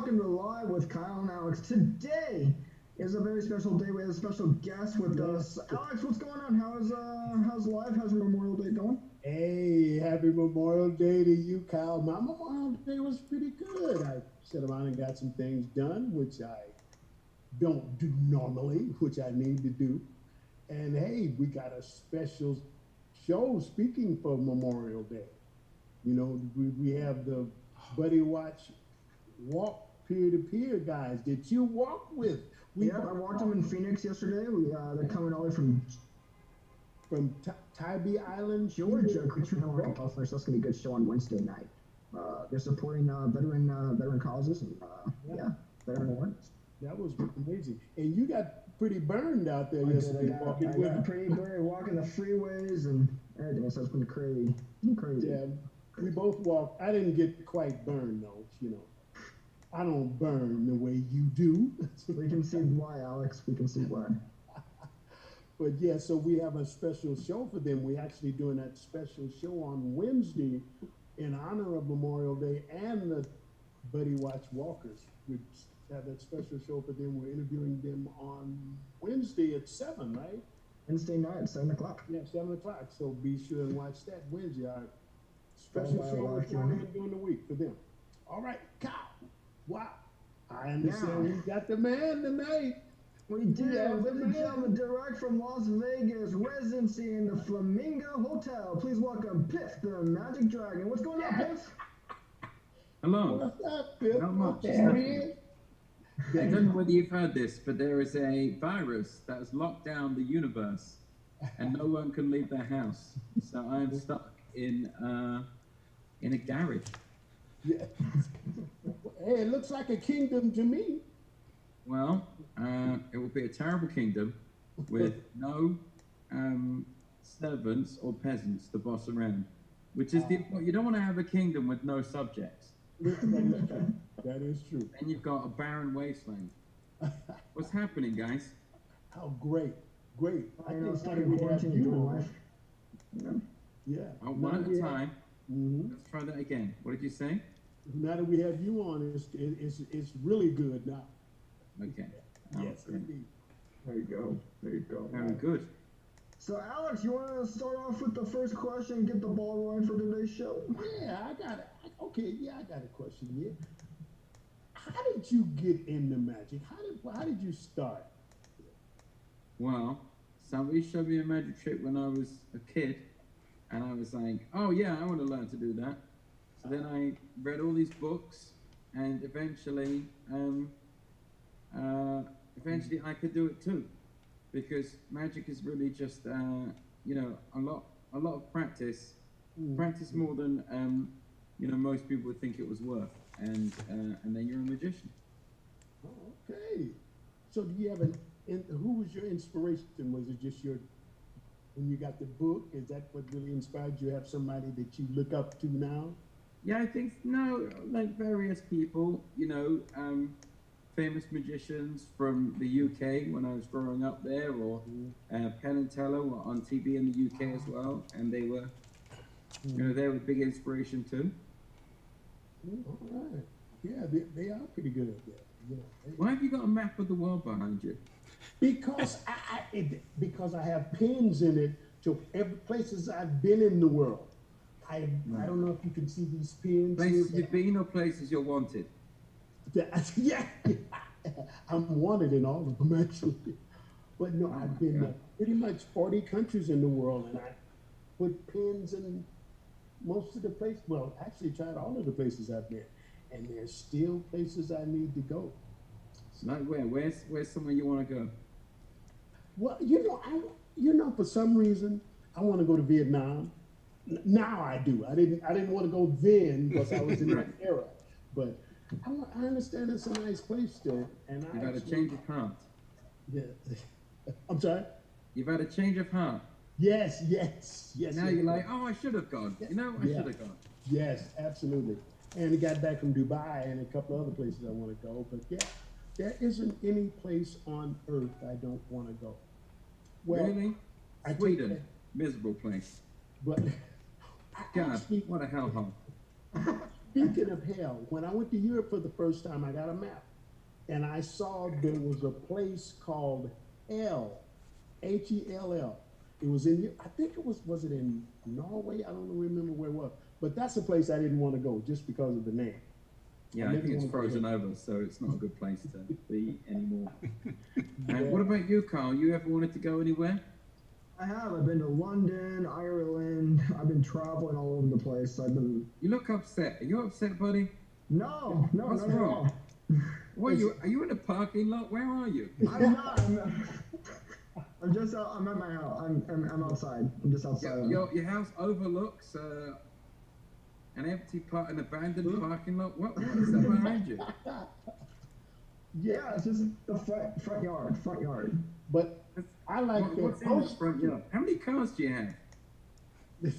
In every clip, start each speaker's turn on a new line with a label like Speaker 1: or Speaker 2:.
Speaker 1: welcome to Live with Kyle and Alex. Today is a very special day. We have a special guest with us. Alex, what's going on? How's life? How's Memorial Day going?
Speaker 2: Hey, happy Memorial Day to you, Kyle. My Memorial Day was pretty good. I sat around and got some things done, which I don't do normally, which I need to do. And hey, we got a special show speaking for Memorial Day. You know, we have the Buddy Watch walk peer-to-peer guys that you walk with.
Speaker 1: I walked them in Phoenix yesterday. They're coming all the way
Speaker 2: from Tybee Island,
Speaker 1: Georgia. So that's gonna be a good show on Wednesday night. They're supporting veteran causes and veteran awareness.
Speaker 2: That was amazing. And you got pretty burned out there yesterday.
Speaker 1: I got pretty burned walking the freeways and everything. So it's been crazy.
Speaker 2: Yeah, we both walked. I didn't get quite burned though. You know, I don't burn the way you do.
Speaker 1: We can see why, Alex. We can see why.
Speaker 2: But yeah, so we have a special show for them. We're actually doing that special show on Wednesday in honor of Memorial Day and the Buddy Watch Walkers. We have that special show for them. We're interviewing them on Wednesday at 7, right?
Speaker 1: Wednesday night at 7 o'clock.
Speaker 2: Yeah, 7 o'clock. So be sure and watch that Wednesday. Our special show we're doing during the week for them. All right, Kyle. Wow. I understand we got the man tonight.
Speaker 1: We do. Ladies and gentlemen, direct from Las Vegas, residency in the Flamingo Hotel. Please welcome Piff, the Magic Dragon. What's going on, Piff?
Speaker 3: Hello.
Speaker 2: What's up, Piff?
Speaker 3: Not much.
Speaker 2: There he is.
Speaker 3: I don't know whether you've heard this, but there is a virus that has locked down the universe, and no one can leave their house. So I am stuck in a garage.
Speaker 2: Yeah. Hey, it looks like a kingdom to me.
Speaker 3: Well, it will be a terrible kingdom with no servants or peasants to boss around, which is you don't want to have a kingdom with no subjects.
Speaker 2: That is true.
Speaker 3: And you've got a barren wasteland. What's happening, guys?
Speaker 2: How great.
Speaker 1: I know it's like we have you on.
Speaker 2: Yeah.
Speaker 3: One at a time. Let's try that again. What did you say?
Speaker 2: Now that we have you on, it's really good now.
Speaker 3: Okay.
Speaker 2: Yes, indeed.
Speaker 1: There you go.
Speaker 3: Very good.
Speaker 1: So, Alex, you want to start off with the first question and get the ball rolling for today's show?
Speaker 2: Yeah, I got it. I got a question here. How did you get into magic? How did you start?
Speaker 3: Well, somebody showed me a magic trick when I was a kid, and I was like, oh yeah, I want to learn to do that. So then I read all these books, and eventually I could do it too, because magic is really just a lot of practice, practice more than most people would think it was worth, and then you're a magician.
Speaker 2: Oh, okay. So do you have who was your inspiration? Was it just when you got the book? Is that what really inspired you? Have somebody that you look up to now?
Speaker 3: Yeah, I think like various people, famous magicians from the UK when I was growing up there, or Penn and Teller were on TV in the UK as well, and they were, they were a big inspiration too.
Speaker 2: All right. Yeah, they are pretty good at that.
Speaker 3: Why have you got a map of the world behind you?
Speaker 2: Because I have pins in it to every places I've been in the world. I don't know if you can see these pins.
Speaker 3: Places you've been or places you're wanted?
Speaker 2: Yeah, I'm wanted in all of them actually. But no, I've been to pretty much 40 countries in the world, and I put pins in most of the places. Well, actually tried all of the places I've been, and there's still places I need to go.
Speaker 3: Like where? Where's somewhere you want to go?
Speaker 2: Well, for some reason I want to go to Vietnam. Now I do. I didn't want to go then because I was in that era, but I understand it's a nice place there, and
Speaker 3: You've had a change of heart.
Speaker 2: Yeah. I'm sorry?
Speaker 3: You've had a change of heart.
Speaker 2: Yes.
Speaker 3: Now you're like, oh, I should have gone. I should have gone.
Speaker 2: Yes, absolutely. And I got back from Dubai and a couple other places I want to go, but yeah, there isn't any place on earth I don't want to go. Well,
Speaker 3: really? Sweden, miserable place.
Speaker 2: But
Speaker 3: God, what a hellhole.
Speaker 2: Speaking of hell, when I went to Europe for the first time, I got a map, and I saw there was a place called Hell, Hell. It was in, I think was it in Norway? I don't remember where it was, but that's a place I didn't want to go just because of the name.
Speaker 3: Yeah, I think it's frozen over, so it's not a good place to be anymore.
Speaker 2: Yeah.
Speaker 3: What about you, Carl? You ever wanted to go anywhere?
Speaker 1: I have. I've been to London, Ireland. I've been traveling all over the place. I've been.
Speaker 3: You look upset. Are you upset, buddy?
Speaker 1: No,
Speaker 3: What's
Speaker 1: not at
Speaker 3: wrong?
Speaker 1: all.
Speaker 3: What are you in a parking lot? Where are you?
Speaker 1: I'm not. I'm just. I'm at my house. I'm outside. I'm just outside.
Speaker 3: Your house overlooks an an abandoned parking lot. What is that behind you?
Speaker 1: Yeah, it's just the front yard. Front yard.
Speaker 2: But I like
Speaker 3: What's in the front yard? How many cars do you have?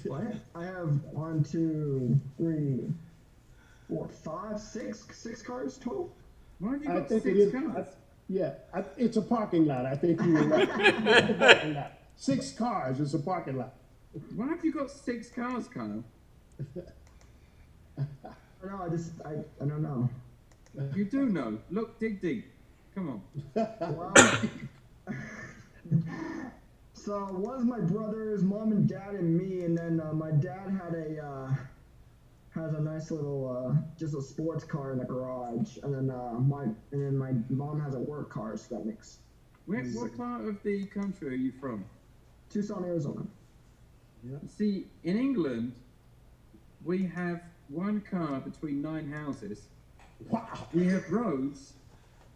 Speaker 1: What? I have 1, 2, 3, 4, 5, 6 cars total.
Speaker 3: Why have you
Speaker 2: I
Speaker 3: got
Speaker 2: think
Speaker 3: 6 cars?
Speaker 2: It's a parking lot. I think you were right. It's a parking lot. 6 cars. It's a parking lot.
Speaker 3: Why have you got 6 cars, Kyle?
Speaker 1: No, I don't know.
Speaker 3: You do know. Look, dig. Come on.
Speaker 1: Well, so one is my brothers, mom and dad, and me, and then my dad has a nice little just a sports car in the garage, and then my mom has a work car. So that makes.
Speaker 3: What part of the country are you from?
Speaker 1: Tucson, Arizona.
Speaker 2: Yeah.
Speaker 3: See, in England, we have 1 car between 9 houses.
Speaker 2: Wow.
Speaker 3: We have roads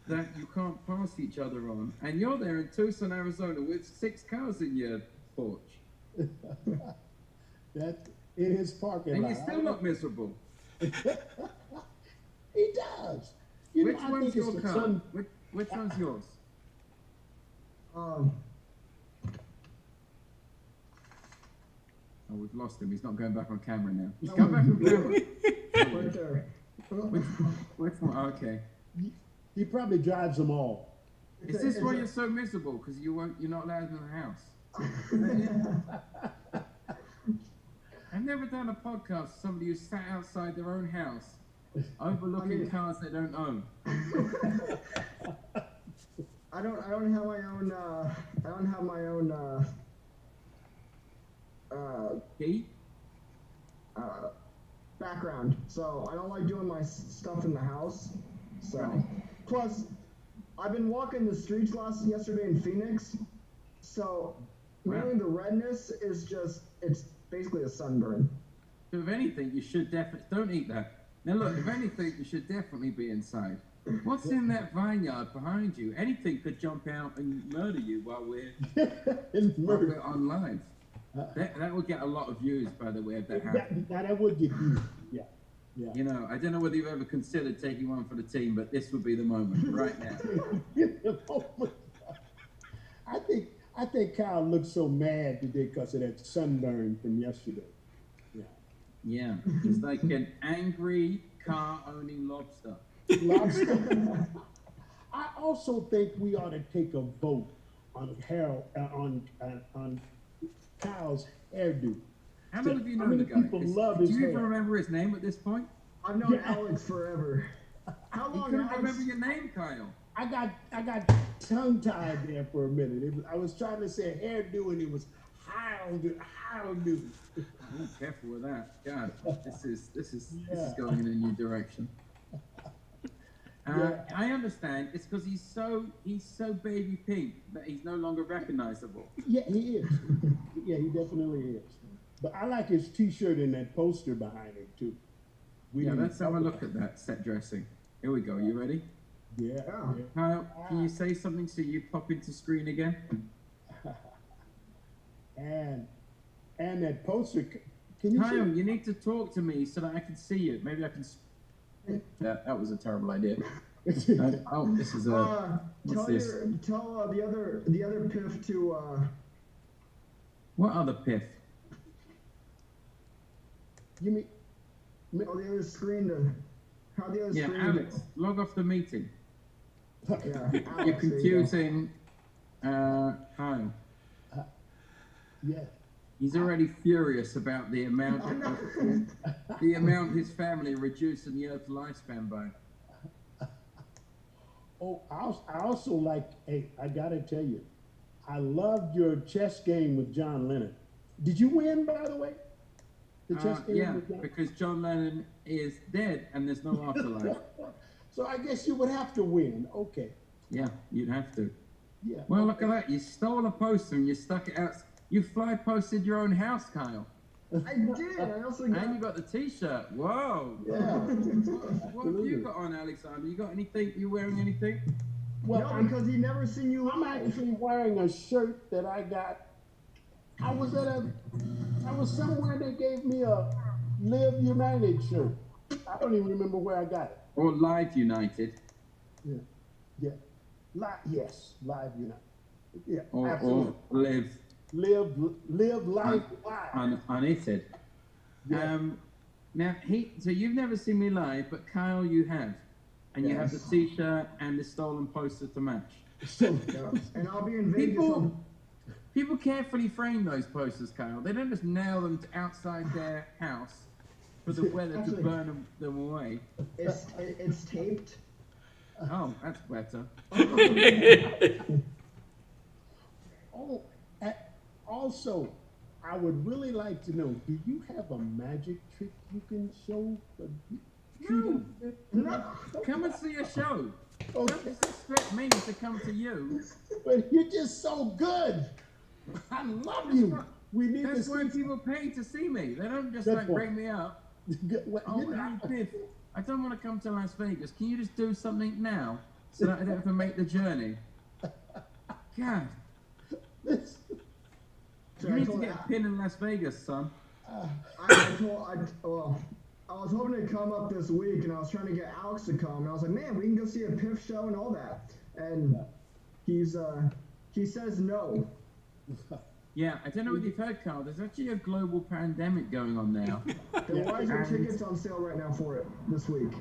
Speaker 3: that you can't pass each other on, and you're there in Tucson, Arizona, with 6 cars in your porch,
Speaker 2: That in his parking
Speaker 3: and
Speaker 2: lot.
Speaker 3: you're still not miserable.
Speaker 2: He does.
Speaker 3: Which
Speaker 2: I
Speaker 3: one's
Speaker 2: think it's
Speaker 3: your
Speaker 2: the
Speaker 3: car?
Speaker 2: sun-
Speaker 3: Which one's yours?
Speaker 1: Um,
Speaker 3: Oh, we've lost him. He's not going back on camera now.
Speaker 1: No.
Speaker 3: Go back on camera.
Speaker 1: right there.
Speaker 3: Which one? Okay.
Speaker 2: He probably drives them all.
Speaker 3: Is this why you're so miserable? Because you're not allowed in the house. I've never done a podcast with somebody who sat outside their own house, overlooking cars they don't own.
Speaker 1: I don't have my own. I don't have my own.
Speaker 3: Key?
Speaker 1: Background, so I don't like doing my stuff in the house. So,
Speaker 3: Right.
Speaker 1: plus, I've been walking the streets yesterday in Phoenix. So, mainly the redness is it's basically a sunburn.
Speaker 3: So if anything, you should definitely don't eat that. Now look, if anything, you should definitely be inside. What's in that vineyard behind you? Anything could jump out and murder you while we're on live. That would get a lot of views, by the way, if that happened.
Speaker 2: That would get views. Yeah.
Speaker 3: You know, I don't know whether you've ever considered taking one for the team, but this would be the moment right now.
Speaker 2: Oh my God. I think Kyle looked so mad today because of that sunburn from yesterday. Yeah.
Speaker 3: Yeah, it's like an angry car-owning lobster.
Speaker 2: Lobster. I also think we ought to take a vote on on Kyle's hairdo.
Speaker 3: How long have you
Speaker 2: How
Speaker 3: known
Speaker 2: many
Speaker 3: the guy?
Speaker 2: people love his
Speaker 3: Do you
Speaker 2: hair?
Speaker 3: even remember his name at this point?
Speaker 1: I've known Alex forever. How
Speaker 3: You
Speaker 1: long?
Speaker 3: couldn't
Speaker 1: Alex?
Speaker 3: remember your name, Kyle.
Speaker 2: I got tongue tied there for a minute. I was trying to say hairdo and it was how do.
Speaker 3: Oh, careful with that. God, this is going in a new direction. I understand. It's because he's so baby pink that he's no longer recognizable.
Speaker 2: Yeah, he is. Yeah, he definitely is. But I like his T-shirt and that poster behind him too.
Speaker 3: Let's have a look at that set dressing. Here we go. You ready?
Speaker 2: Yeah.
Speaker 3: Kyle, can you say something so you pop into screen again?
Speaker 2: And that poster. Can you
Speaker 3: Kyle, you need to talk to me so that I can see you. Maybe I can. That was a terrible idea. This is a. What's this?
Speaker 1: Tell the other Piff to.
Speaker 3: What other Piff?
Speaker 2: You mean?
Speaker 1: Oh, the other screen to. How the other screen?
Speaker 3: Alex, log off the meeting.
Speaker 1: Yeah,
Speaker 3: You're
Speaker 1: Alex,
Speaker 3: confusing Kyle.
Speaker 2: Yeah.
Speaker 3: He's already furious about the amount his family reducing the Earth's lifespan by.
Speaker 2: Oh, I also like. Hey, I gotta tell you, I loved your chess game with John Lennon. Did you win, by the way? The chess game
Speaker 3: Yeah,
Speaker 2: with John.
Speaker 3: because John Lennon is dead and there's no afterlife.
Speaker 2: So I guess you would have to win. Okay.
Speaker 3: Yeah, you'd have to.
Speaker 2: Yeah.
Speaker 3: Well, look at that. You stole a poster and you stuck it out. You fly posted your own house, Kyle.
Speaker 1: I did. I also got.
Speaker 3: And you got the T-shirt. Whoa.
Speaker 2: Yeah.
Speaker 3: What have you got on, Alexander? You got anything? You wearing anything?
Speaker 2: Well,
Speaker 1: No, because he never seen you
Speaker 2: I'm
Speaker 1: live.
Speaker 2: actually wearing a shirt that I got. I was somewhere they gave me a Live United shirt. I don't even remember where I got it.
Speaker 3: Or Live United?
Speaker 2: Yeah. Yeah. Yes, Live United. Yeah.
Speaker 3: Or
Speaker 2: Absolutely.
Speaker 3: Live
Speaker 2: Live life live.
Speaker 3: Unaided?
Speaker 2: Yeah.
Speaker 3: Now, so you've never seen me live, but Kyle, you have. And you have the
Speaker 1: Yes.
Speaker 3: T-shirt and the stolen poster to match.
Speaker 2: So,
Speaker 1: Yeah. And I'll be in Vegas.
Speaker 3: People carefully frame those posters, Kyle. They don't just nail them to outside their house for the weather to
Speaker 1: Actually-
Speaker 3: burn them away.
Speaker 1: It's taped.
Speaker 3: Oh, that's better.
Speaker 2: oh, also, I would really like to know, do you have a magic trick you can show?
Speaker 3: No.
Speaker 1: No.
Speaker 3: Come and see a show.
Speaker 2: Okay.
Speaker 3: Don't just expect me to come to you.
Speaker 2: But you're just so good. I love you. We need
Speaker 3: That's
Speaker 2: to
Speaker 3: why
Speaker 2: see.
Speaker 3: people pay to see me. They don't just
Speaker 2: Good
Speaker 3: like
Speaker 2: point.
Speaker 3: bring me up.
Speaker 2: What,
Speaker 3: Oh,
Speaker 2: you're not-
Speaker 3: hey, Piff, I don't want to come to Las Vegas. Can you just do something now so that I don't have to make the journey? God,
Speaker 2: this-
Speaker 1: So
Speaker 3: you
Speaker 1: I
Speaker 3: need to
Speaker 1: told-
Speaker 3: get a pin in Las Vegas, son.
Speaker 1: I was hoping to come up this week, and I was trying to get Alex to come, and I was like, man, we can go see a Piff show and all that. And he says no.
Speaker 3: Yeah, I don't know whether you've heard, Carl. There's actually a global pandemic going on now.
Speaker 1: Then why is there
Speaker 3: And-
Speaker 1: tickets on sale right now for it this week?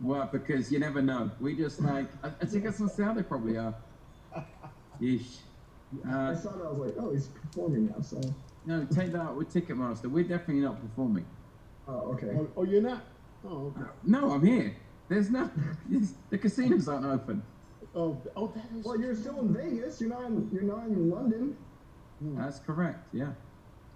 Speaker 3: Well, because you never know. We just like, I think it's on sale, they probably are. Yeesh.
Speaker 1: I saw that, I was like, oh, he's performing now, so.
Speaker 3: No, take that out with Ticketmaster. We're definitely not performing.
Speaker 1: Oh, okay.
Speaker 2: Oh, you're not? Oh, okay.
Speaker 3: No, I'm here. There's no, the casinos aren't open.
Speaker 2: Oh, that is.
Speaker 1: Well, you're still in Vegas. You're not in London.
Speaker 3: That's correct, yeah.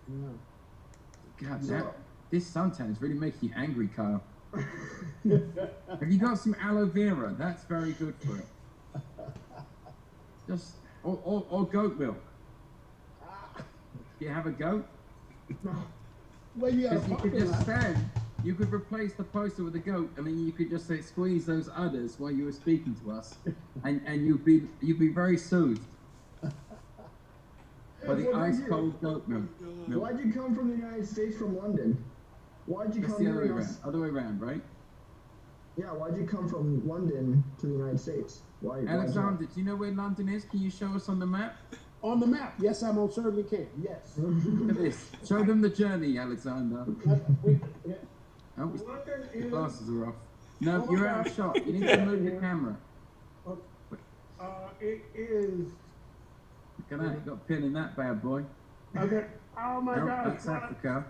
Speaker 2: Yeah.
Speaker 3: God,
Speaker 1: So-
Speaker 3: this suntan is really making you angry, Kyle. Have you got some aloe vera? That's very good for it. Just, or goat milk. Do you have a goat?
Speaker 2: Well, you got a
Speaker 3: Because you could
Speaker 2: parking
Speaker 3: just
Speaker 2: lot.
Speaker 3: stand, you could replace the poster with a goat, and then you could just say, squeeze those udders while you were speaking to us, and you'd be very soothed by the
Speaker 1: Well,
Speaker 3: ice
Speaker 1: you-
Speaker 3: cold goat milk.
Speaker 1: Why'd you come from the United States from London? Why'd you
Speaker 3: It's
Speaker 1: come
Speaker 3: the other way
Speaker 1: here?
Speaker 3: around. Other way around, right?
Speaker 1: Yeah, why'd you come from London to the United States? Why'd you-
Speaker 3: Alexander, do you know where London is? Can you show us on the map?
Speaker 2: On the map. Yes, I most certainly can. Yes.
Speaker 3: Look at this. Show them the journey, Alexander.
Speaker 2: Yeah.
Speaker 3: Oh,
Speaker 2: London
Speaker 3: the
Speaker 2: is,
Speaker 3: glasses are off. No,
Speaker 2: Oh,
Speaker 3: you're out of shot. You need to move the camera.
Speaker 2: it is.
Speaker 3: Look at that. You got a pin in that bad boy.
Speaker 2: Okay. Oh my
Speaker 3: No,
Speaker 2: God.
Speaker 3: that's Africa.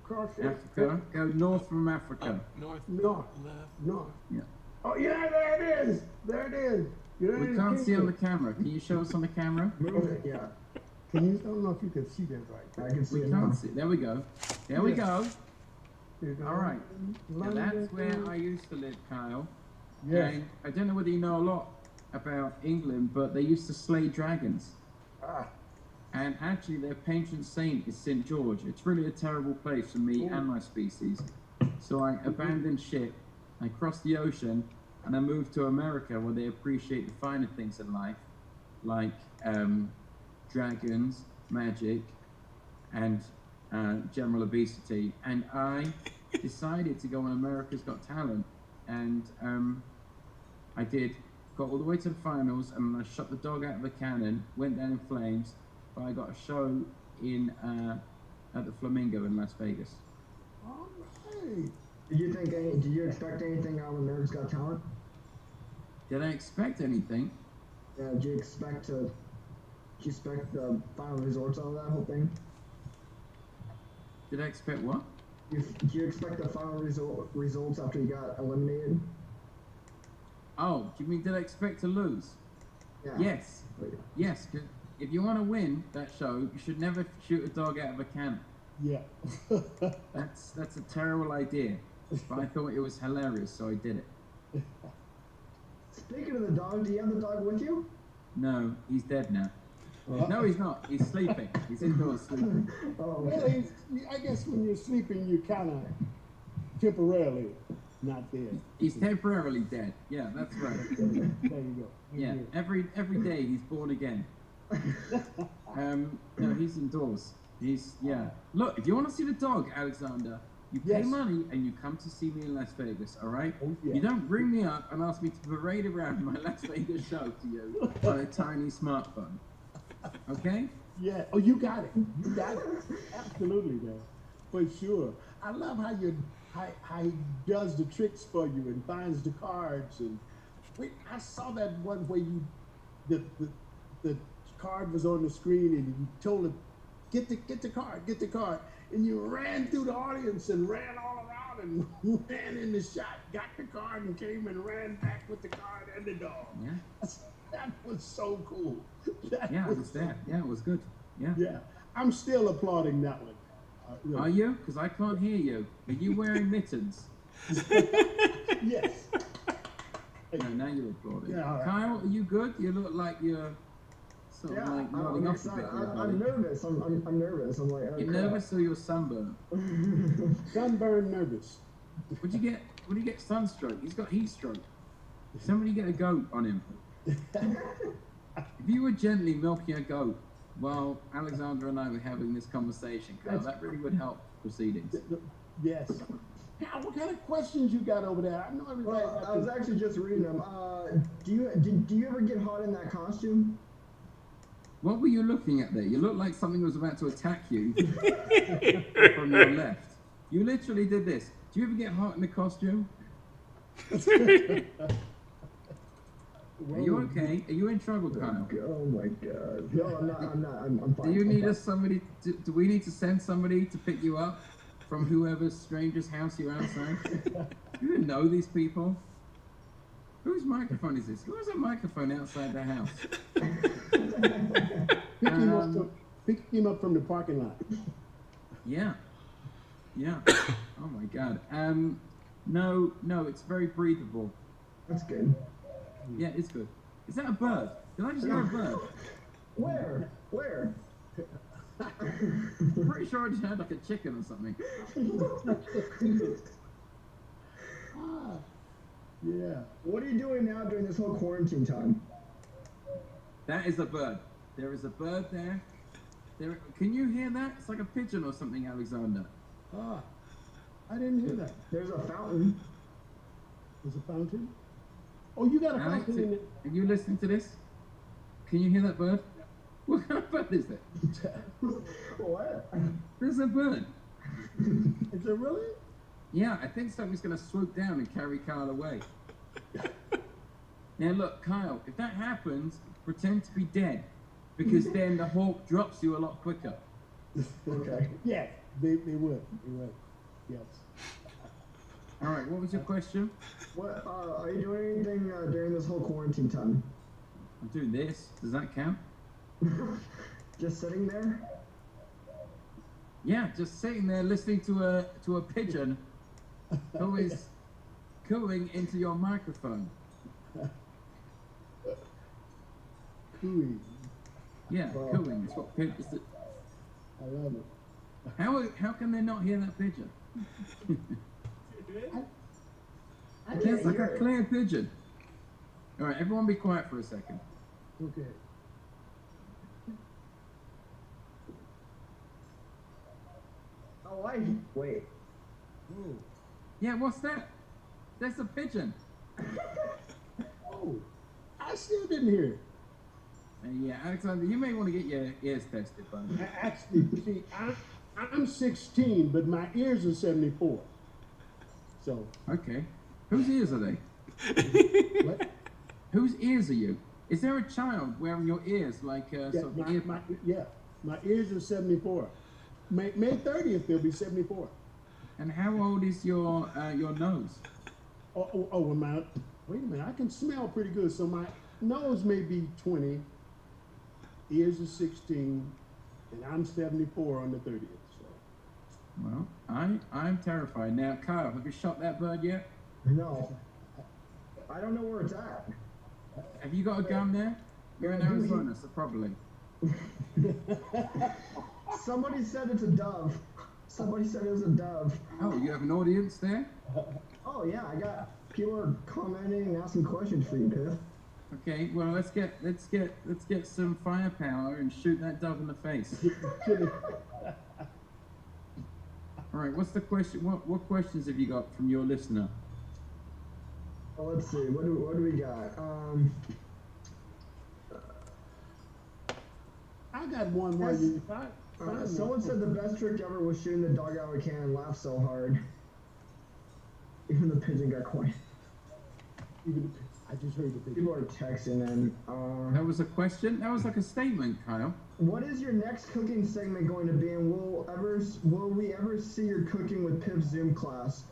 Speaker 2: Cross it.
Speaker 3: Africa. Go north from Africa.
Speaker 4: North,
Speaker 2: North.
Speaker 4: left.
Speaker 2: North.
Speaker 3: Yeah.
Speaker 2: Oh yeah, there it is. There it is. United
Speaker 3: We can't see on the
Speaker 2: Kingdom.
Speaker 3: camera. Can you show us on the camera?
Speaker 1: Move it, yeah.
Speaker 2: Can you? I don't know if you can see that right.
Speaker 1: I can see
Speaker 3: We
Speaker 1: it now.
Speaker 3: can't see. There we go. There we go.
Speaker 2: There's
Speaker 3: All right. Now
Speaker 2: London.
Speaker 3: that's where I used to live, Kyle.
Speaker 2: Yes.
Speaker 3: And I don't know whether you know a lot about England, but they used to slay dragons.
Speaker 2: Ah.
Speaker 3: And actually, their patron saint is St. George. It's really a terrible place for me and my species. So I abandoned ship, I crossed the ocean, and I moved to America where they appreciate the finer things in life, like dragons, magic, and general obesity. And I decided to go on America's Got Talent. And I did. Got all the way to the finals, and I shot the dog out of a cannon, went down in flames, but I got a show in at the Flamingo in Las Vegas.
Speaker 2: All right.
Speaker 1: Did you expect anything out of America's Got Talent?
Speaker 3: Did I expect anything?
Speaker 1: Yeah, did you expect the final results out of that whole thing?
Speaker 3: Did I expect what?
Speaker 1: Do you expect the final results after you got eliminated?
Speaker 3: Oh, do you mean did I expect to lose?
Speaker 1: Yeah.
Speaker 3: Yes. Yes. 'Cause if you want to win that show, you should never shoot a dog out of a cannon.
Speaker 2: Yeah.
Speaker 3: That's a terrible idea. But I thought it was hilarious, so I did it.
Speaker 1: Speaking of the dog, do you have the dog with you?
Speaker 3: No, he's dead now. No, he's not. He's sleeping. He's indoors sleeping.
Speaker 1: Oh,
Speaker 2: Well, I guess when you're sleeping, you're kind of temporarily not dead.
Speaker 3: He's temporarily dead. Yeah, that's right.
Speaker 2: There you go.
Speaker 3: Yeah, every day he's born again. No, he's indoors. Yeah. Look, if you want to see the dog, Alexander, you pay
Speaker 2: Yes.
Speaker 3: money and you come to see me in Las Vegas, all right?
Speaker 2: Oh, yeah.
Speaker 3: You don't bring me up and ask me to parade around my Las Vegas show to you on a tiny smartphone. Okay?
Speaker 2: Yeah. Oh, you got it. You got it. Absolutely, man. For sure. I love how he does the tricks for you and finds the cards. And wait, I saw that one where the card was on the screen and you told him, get the card, and you ran through the audience and ran all around and ran in the shot, got the card, and came and ran back with the card and the dog.
Speaker 3: Yeah.
Speaker 2: That was so cool.
Speaker 3: Yeah, it was that. Yeah, it was good. Yeah.
Speaker 2: Yeah, I'm still applauding that one.
Speaker 3: Are you? Because I can't hear you. Are you wearing mittens?
Speaker 2: Yes.
Speaker 3: No, now you're applauding.
Speaker 2: Yeah, all right.
Speaker 3: Kyle, are you good? You look like you're sort of
Speaker 1: Yeah,
Speaker 3: like nodding
Speaker 1: I'm
Speaker 3: off a
Speaker 1: excited.
Speaker 3: bit. there,
Speaker 1: I'm
Speaker 3: buddy.
Speaker 1: nervous. I'm nervous. I'm like, oh,
Speaker 3: You're
Speaker 1: crap.
Speaker 3: nervous or you're sunburned?
Speaker 2: Sunburn nervous.
Speaker 3: Would you get sunstroke? He's got heat stroke. Somebody get a goat on him. If you were gently milking a goat while Alexander and I were having this conversation, Kyle, that really would help proceedings.
Speaker 2: Yes. Now, what kind of questions you got over there? I know everybody.
Speaker 1: Well, I was actually just reading them. Do you ever get hot in that costume?
Speaker 3: What were you looking at there? You looked like something was about to attack you from your left. You literally did this. Do you ever get hot in the costume? Are you okay? Are you in trouble, Kyle?
Speaker 1: Oh my god. No, I'm not. I'm fine.
Speaker 3: Do you
Speaker 1: I'm
Speaker 3: need
Speaker 1: fine.
Speaker 3: us somebody? Do we need to send somebody to pick you up from whoever's stranger's house you're outside? You didn't know these people. Whose microphone is this? Who has a microphone outside the house?
Speaker 2: Pick him up from the parking lot.
Speaker 3: Yeah. Yeah. Oh my God. No, it's very breathable.
Speaker 1: That's good.
Speaker 3: Yeah, it's good. Is that a bird? Did I just hear a bird?
Speaker 1: Where?
Speaker 3: I'm pretty sure I just heard like a chicken or something.
Speaker 2: Yeah.
Speaker 1: What are you doing now during this whole quarantine time?
Speaker 3: That is a bird. There is a bird there. Can you hear that? It's like a pigeon or something, Alexander.
Speaker 2: Ah, I didn't hear that.
Speaker 1: There's a fountain.
Speaker 2: There's a fountain. Oh, you got a
Speaker 3: Alex,
Speaker 2: fountain in it.
Speaker 3: are you listening to this? Can you hear that bird? What kind of bird is it?
Speaker 1: What?
Speaker 3: There's a bird.
Speaker 2: Is it really?
Speaker 3: Yeah, I think something's going to swoop down and carry Kyle away. Now look, Kyle, if that happens, pretend to be dead, because then the hawk drops you a lot quicker.
Speaker 1: Okay.
Speaker 2: Yeah, they would. They would. Yes.
Speaker 3: All right, what was your question?
Speaker 1: What? Are you doing anything during this whole quarantine time?
Speaker 3: I'm doing this. Does that count?
Speaker 1: Just sitting there?
Speaker 3: Yeah, just sitting there listening to a pigeon who is cooing into your microphone.
Speaker 2: Cooing.
Speaker 3: Yeah,
Speaker 1: Wow.
Speaker 3: cooing. It's what pigeons do.
Speaker 2: I love it.
Speaker 3: How can they not hear that pigeon?
Speaker 1: I
Speaker 3: It's like
Speaker 1: hear
Speaker 3: a
Speaker 1: it.
Speaker 3: clear pigeon. All right, everyone be quiet for a second.
Speaker 2: Okay.
Speaker 1: Oh, wait.
Speaker 2: Oh.
Speaker 3: Yeah, what's that? That's a pigeon.
Speaker 2: Oh. I still didn't hear it.
Speaker 3: Yeah, Alexander, you may want to get your ears tested, bud.
Speaker 2: Actually, see, I'm 16, but my ears are 74. So,
Speaker 3: Okay. Whose ears are they?
Speaker 2: what?
Speaker 3: Whose ears are you? Is there a child wearing your ears like
Speaker 2: Yeah,
Speaker 3: sort of ear?
Speaker 2: my ears are 74. May 30th, they'll be 74.
Speaker 3: And how old is your nose?
Speaker 2: Oh, wait a minute, I can smell pretty good. So my nose may be 20, ears are 16, and I'm 74 on the 30th. So.
Speaker 3: Well, I'm terrified. Now, Kyle, have you shot that bird yet?
Speaker 1: No. I don't know where it's at.
Speaker 3: Have you got a gun there? You're in Arizona, so probably.
Speaker 1: Somebody said it's a dove. Somebody said it was a dove.
Speaker 3: Oh, you have an audience there?
Speaker 1: Oh yeah, I got people are commenting and asking questions for you, Piff.
Speaker 3: Okay, well let's get some firepower and shoot that dove in the face. All right, what's the question? What questions have you got from your listener?
Speaker 1: Well, let's see. What do we got?
Speaker 2: I got one while you.
Speaker 1: Someone said the best trick ever was shooting the dog out of a cannon and laughed so hard. Even the pigeon got quiet.
Speaker 2: I just heard the pigeon.
Speaker 1: People are texting and
Speaker 3: That was a question? That was like a statement, Kyle.
Speaker 1: what is your next cooking segment going to be, and will we ever see your cooking with Piff's Zoom class?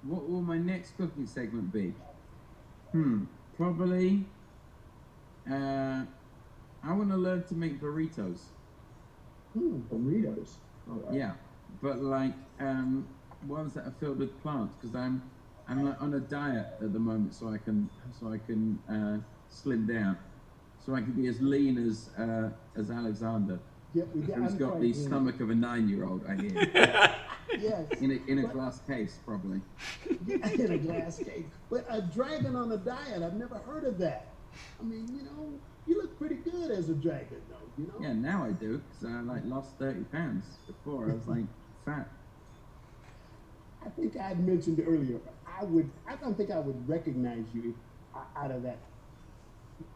Speaker 3: What will my next cooking segment be? Probably. I want to learn to make burritos.
Speaker 1: Burritos. Right.
Speaker 3: Yeah, but like ones that are filled with plants, because I'm like on a diet at the moment, so I can slim down, so I can be as lean as Alexander, who's got the stomach of a 9-year-old. I hear.
Speaker 2: Yes.
Speaker 3: In a glass case, probably.
Speaker 2: In a glass case. But a dragon on a diet, I've never heard of that. I mean, you look pretty good as a dragon, though,
Speaker 3: Yeah, now I do, because I lost 30 pounds. Before I was like fat.
Speaker 2: I think I had mentioned earlier, I don't think I would recognize you out of that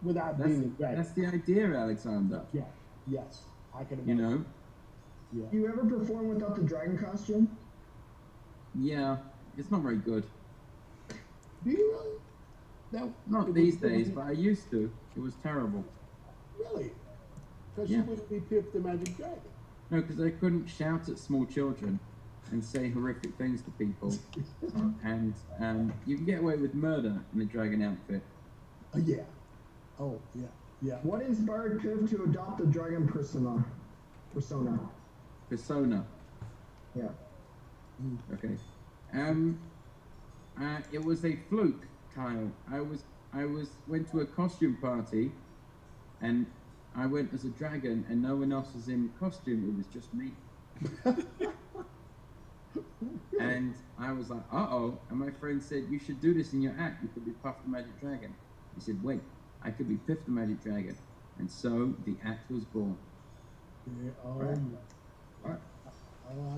Speaker 2: without being a dragon.
Speaker 3: That's the idea, Alexander.
Speaker 2: Yeah, yes. I can imagine. Yeah.
Speaker 1: You ever perform without the dragon costume?
Speaker 3: Yeah, it's not very good.
Speaker 2: Do you really? No.
Speaker 3: Not these days, but I used to. It was terrible.
Speaker 2: Really? Because you wouldn't be Piff the Magic Dragon.
Speaker 3: No, because I couldn't shout at small children and say horrific things to people. And you can get away with murder in a dragon outfit.
Speaker 2: Yeah. Oh, yeah. Yeah.
Speaker 1: What inspired Piff to adopt the dragon persona?
Speaker 3: Persona.
Speaker 1: Yeah.
Speaker 3: Okay. It was a fluke, Kyle. I went to a costume party, and I went as a dragon, and no one else was in costume. It was just me. And I was like, uh-oh. And my friend said, you should do this in your act. You could be Puff the Magic Dragon. He said, wait, I could be Piff the Magic Dragon. And so the act was born.
Speaker 2: Yeah, I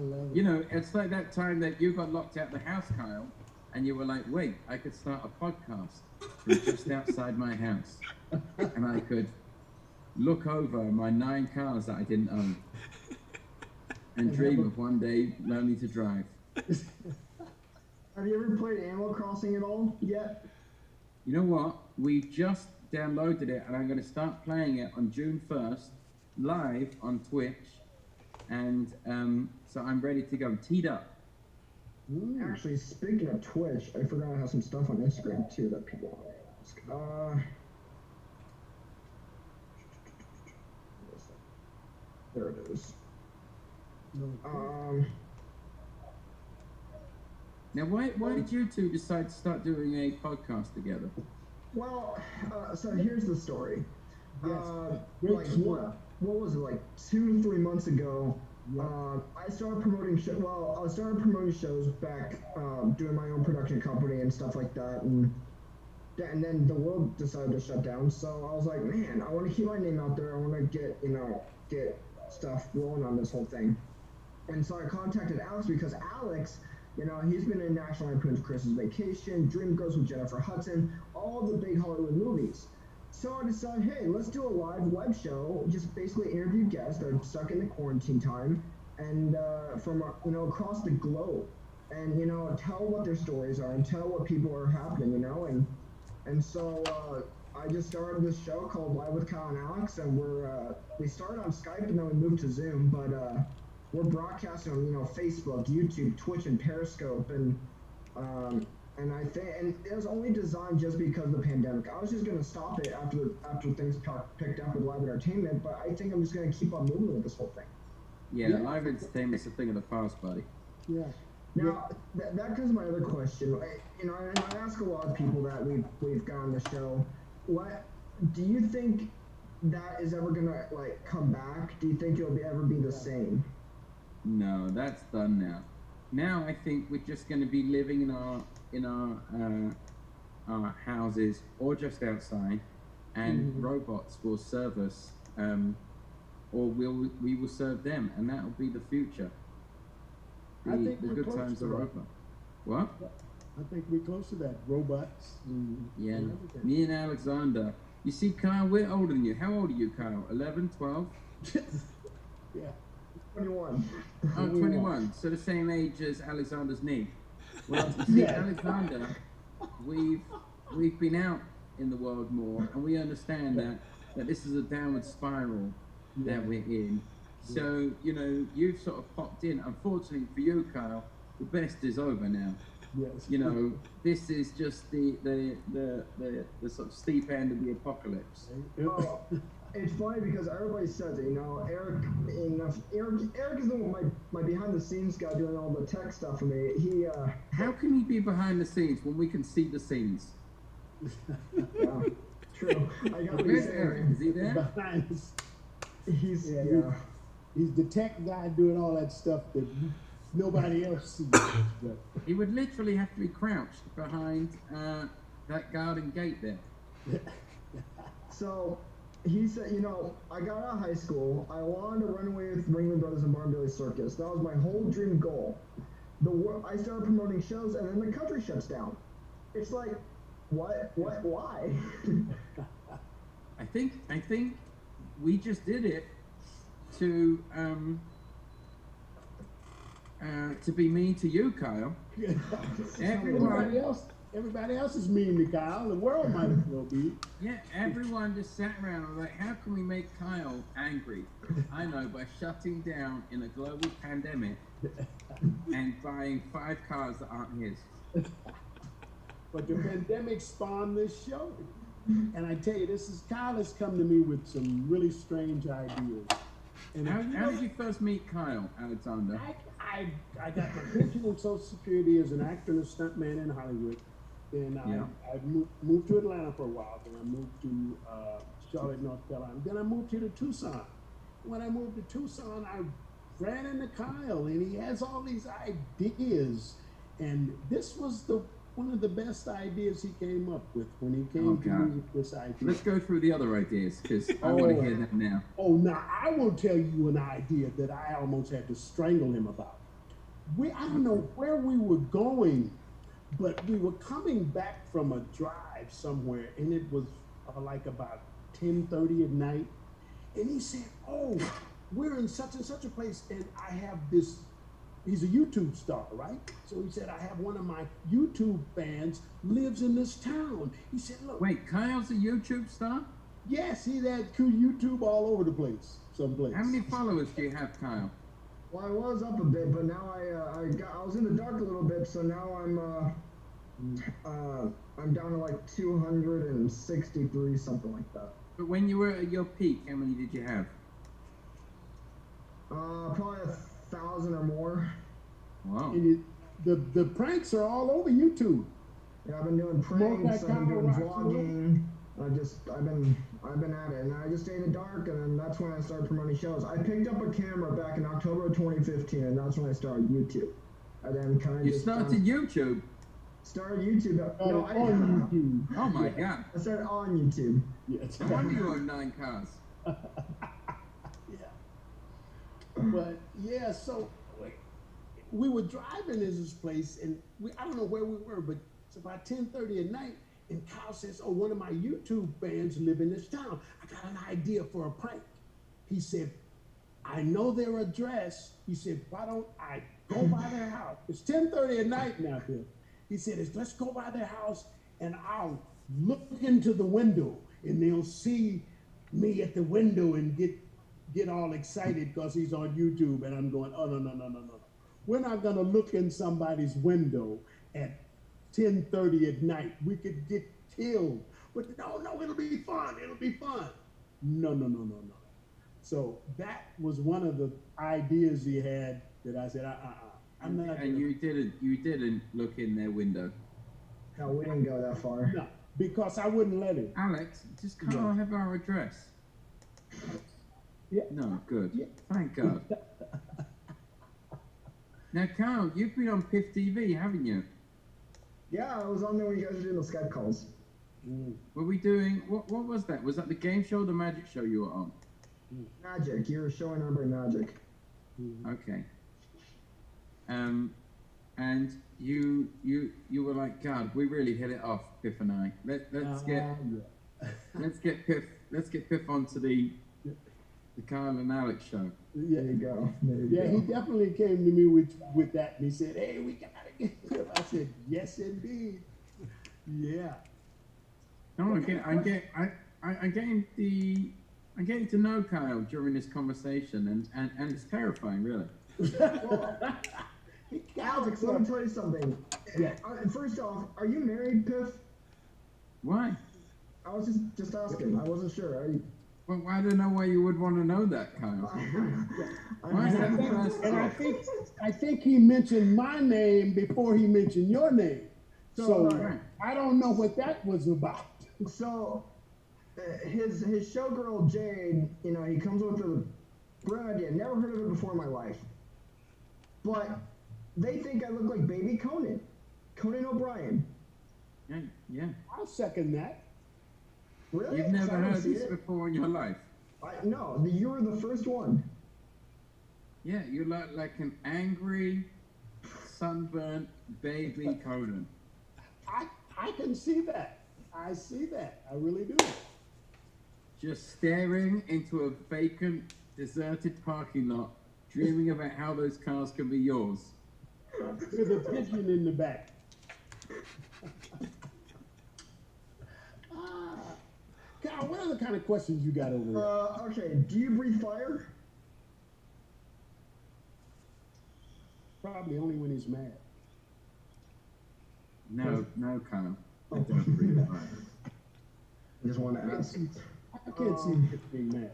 Speaker 2: love it.
Speaker 3: You know, it's like that time that you got locked out the house, Kyle, and you were like, wait, I could start a podcast from just outside my house. And I could look over my 9 cars that I didn't own and dream of one day learning to drive.
Speaker 1: Have you ever played Animal Crossing at all yet?
Speaker 3: You know what? We just downloaded it, and I'm going to start playing it on June 1st, live on Twitch. And so I'm ready to go. I'm teed up.
Speaker 1: Actually, speaking of Twitch, I forgot I have some stuff on Instagram too that people want to ask. There it is.
Speaker 3: Now, why did you two decide to start doing a podcast together?
Speaker 1: Well, so here's the story.
Speaker 2: Yes.
Speaker 1: Like what was it, like 2 to 3 months ago? I started promoting shows back, doing my own production company and stuff like that, and then the world decided to shut down. So I was like, man, I want to keep my name out there. I want to get stuff rolling on this whole thing. And so I contacted Alex because Alex, he's been in National Lampoon's Christmas Vacation, Dreamgirls with Jennifer Hudson, all the big Hollywood movies. So I decided, hey, let's do a live web show, just basically interview guests that are stuck in the quarantine time, and from across the globe, and tell what their stories are and tell what people are happening, and so I just started this show called Live with Kyle and Alex, and we started on Skype and then we moved to Zoom, but we're broadcasting on Facebook, YouTube, Twitch, and Periscope, um, and I think it was only designed just because of the pandemic. I was just gonna stop it after things picked up with live entertainment, but I think I'm just gonna keep on moving with this whole thing.
Speaker 3: Yeah, live entertainment's a thing of the past, buddy.
Speaker 2: Yeah.
Speaker 1: Now, that comes to my other question. And I ask a lot of people that we've got on the show, what do you think that is ever gonna like come back? Do you think it'll ever be the same?
Speaker 3: No, that's done now. Now I think we're just going to be living in our houses or just outside, and robots will serve us, or we will serve them, and that will be the future.
Speaker 2: I think
Speaker 3: the
Speaker 2: we're
Speaker 3: good
Speaker 2: close
Speaker 3: times
Speaker 2: to
Speaker 3: are
Speaker 2: that.
Speaker 3: over. What?
Speaker 2: I think we're close to that. Robots.
Speaker 3: Yeah.
Speaker 2: And everything.
Speaker 3: Me and Alexander. You see, Kyle, we're older than you. How old are you, Kyle? 11, 12?
Speaker 2: Yeah.
Speaker 1: 21.
Speaker 3: Oh, 21. So the same age as Alexander's knee. Well, you see,
Speaker 2: Yeah.
Speaker 3: Alexander, we've been out in the world more, and we understand that this is a downward spiral that we're in. So, you've sort of popped in. Unfortunately for you, Kyle, the best is over now.
Speaker 2: Yes.
Speaker 3: This is just the sort of steep end of the apocalypse.
Speaker 1: Oh, it's funny because everybody says it. Eric is the one, my behind the scenes guy doing all the tech stuff for me.
Speaker 3: How can he be behind the scenes when we can see the scenes?
Speaker 1: Yeah, true. I got what
Speaker 3: Where's
Speaker 1: you're
Speaker 3: Eric?
Speaker 1: saying.
Speaker 3: Is he there?
Speaker 2: Behind us.
Speaker 1: He's
Speaker 2: He's the tech guy doing all that stuff that nobody else sees. But
Speaker 3: He would literally have to be crouched behind that garden gate there.
Speaker 1: So he said, I got out of high school. I wanted to run away with Ringling Brothers and Barn Billy Circus. That was my whole dream goal. I started promoting shows, and then the country shuts down. It's like, what, why?
Speaker 3: I think we just did it to be mean to you, Kyle.
Speaker 2: everybody else is mean to Kyle. The world might as well be.
Speaker 3: Yeah, everyone just sat around and was like, how can we make Kyle angry? I know, by shutting down in a global pandemic and buying 5 cars that aren't his.
Speaker 2: But the pandemic spawned this show. And I tell you, Kyle has come to me with some really strange ideas. And
Speaker 3: How did you first meet Kyle, Alexander?
Speaker 2: I got my pension and Social Security as an actor and a stuntman in Hollywood. Then I moved to Atlanta for a while. Then I moved to Charlotte, North Carolina. Then I moved here to Tucson. When I moved to Tucson, I ran into Kyle, and he has all these ideas. And this was one of the best ideas he came up with when he came to me with this idea.
Speaker 3: Let's go through the other ideas, because I want to hear them now.
Speaker 2: Oh, now I will tell you an idea that I almost had to strangle him about. I don't know where we were going, but we were coming back from a drive somewhere, and it was like about 10:30 at night. And he said, "Oh, we're in such and such a place, and I have this." He's a YouTube star, right? So he said, I have one of my YouTube fans lives in this town. He said, look.
Speaker 3: Wait, Kyle's a YouTube star?
Speaker 2: Yes, he had YouTube all over the place, someplace.
Speaker 3: How many followers do you have, Kyle?
Speaker 1: Well, I was up a bit, but now I was in the dark a little bit, so now I'm down to like 263, something like that.
Speaker 3: But when you were at your peak, how many did you have?
Speaker 1: Probably 1,000 or more.
Speaker 3: Wow.
Speaker 2: And the pranks are all over YouTube.
Speaker 1: Yeah, I've been doing pranks, I've been doing vlogging. I've been at it, and I just stayed in the dark, and then that's when I started promoting shows. I picked up a camera back in October of 2015, and that's when I started YouTube. And then kind of
Speaker 3: started YouTube?
Speaker 1: Started YouTube.
Speaker 2: On YouTube.
Speaker 3: Oh my God.
Speaker 1: I started on YouTube.
Speaker 2: Yes.
Speaker 3: No wonder you own 9 cars.
Speaker 2: Yeah. But yeah, so we were driving to this place, and I don't know where we were, but it's about 10:30 at night, and Kyle says, oh, one of my YouTube fans live in this town. I got an idea for a prank. He said, I know their address. He said, why don't I go by their house? It's 10:30 at night now, Piff. He said, let's go by their house, and I'll look into the window and they'll see me at the window and get all excited because he's on YouTube, and I'm going, oh, no, no, no, no, no, no. We're not gonna look in somebody's window at 10:30 at night. We could get killed. But no, no, it'll be fun. It'll be fun. No, no, no, no, no. So that was one of the ideas he had that I said, I'm not.
Speaker 3: And you didn't look in their window.
Speaker 1: No, we didn't go that far.
Speaker 2: No, because I wouldn't let him.
Speaker 3: Alex, just can't have our address.
Speaker 2: Yeah.
Speaker 3: No, good.
Speaker 2: Yeah.
Speaker 3: Thank God. Now, Carl, you've been on Piff TV, haven't you?
Speaker 1: Yeah, I was on there when you guys were doing the Skype calls.
Speaker 3: Were we doing, what was that? Was that the game show or the magic show you were on?
Speaker 1: Magic. You were showing everybody magic.
Speaker 3: Okay. And you were like, God, we really hit it off, Piff and I. Let's get Piff onto the Kyle and Alex show.
Speaker 2: Yeah,
Speaker 1: There you go. There you
Speaker 2: yeah,
Speaker 1: go.
Speaker 2: he definitely came to me with that, and he said, "Hey, we gotta get him." I said, "Yes, indeed." Yeah.
Speaker 3: No, I'm getting to know Kyle during this conversation, and it's terrifying, really.
Speaker 1: Alex, let me tell you something.
Speaker 2: Yeah.
Speaker 1: First off, are you married, Piff?
Speaker 3: Why?
Speaker 1: I was just asking. I wasn't sure. Are you?
Speaker 3: Well, I don't know why you would want to know that, Kyle. Why is that the first
Speaker 2: And
Speaker 3: thought?
Speaker 2: I think he mentioned my name before he mentioned your name. So
Speaker 1: Right.
Speaker 2: I don't know what that was about.
Speaker 1: So, his showgirl Jade, you know, he comes with a brilliant idea. Never heard of it before in my life. But they think I look like baby Conan O'Brien.
Speaker 3: Yeah.
Speaker 2: I'll second that.
Speaker 1: Really?
Speaker 3: You've never
Speaker 1: So I don't
Speaker 3: heard
Speaker 1: see
Speaker 3: this
Speaker 1: it?
Speaker 3: before in your life.
Speaker 1: No, you were the first one.
Speaker 3: Yeah, you look like an angry, sunburnt baby Conan.
Speaker 2: I can see that. I see that. I really do.
Speaker 3: Just staring into a vacant, deserted parking lot, dreaming about how those cars can be yours.
Speaker 2: With a pigeon in the back. Kyle, what other kind of questions you got over there?
Speaker 1: Okay. Do you breathe fire?
Speaker 2: Probably only when he's mad.
Speaker 3: No, Kyle. I don't breathe fire.
Speaker 1: I just want to ask.
Speaker 2: I can't see him being mad.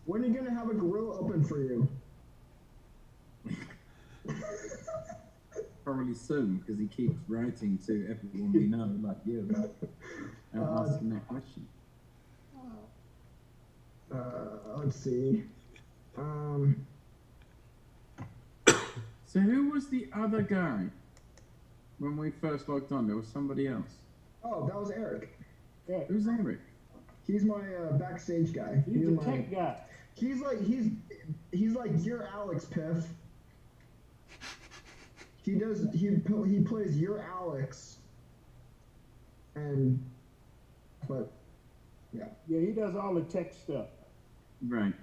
Speaker 1: When are you gonna have a gorilla open for you?
Speaker 3: Probably soon, because he keeps writing to everyone we know, like you, and asking that question.
Speaker 1: Let's see.
Speaker 3: So who was the other guy when we first logged on? There was somebody else.
Speaker 1: Oh, that was Eric.
Speaker 2: Yeah.
Speaker 3: Who's Eric?
Speaker 1: He's my backstage guy.
Speaker 2: He's the
Speaker 1: my,
Speaker 2: tech guy.
Speaker 1: He's like your Alex, Piff. He plays your Alex. But yeah.
Speaker 2: Yeah, he does all the tech stuff.
Speaker 3: Right.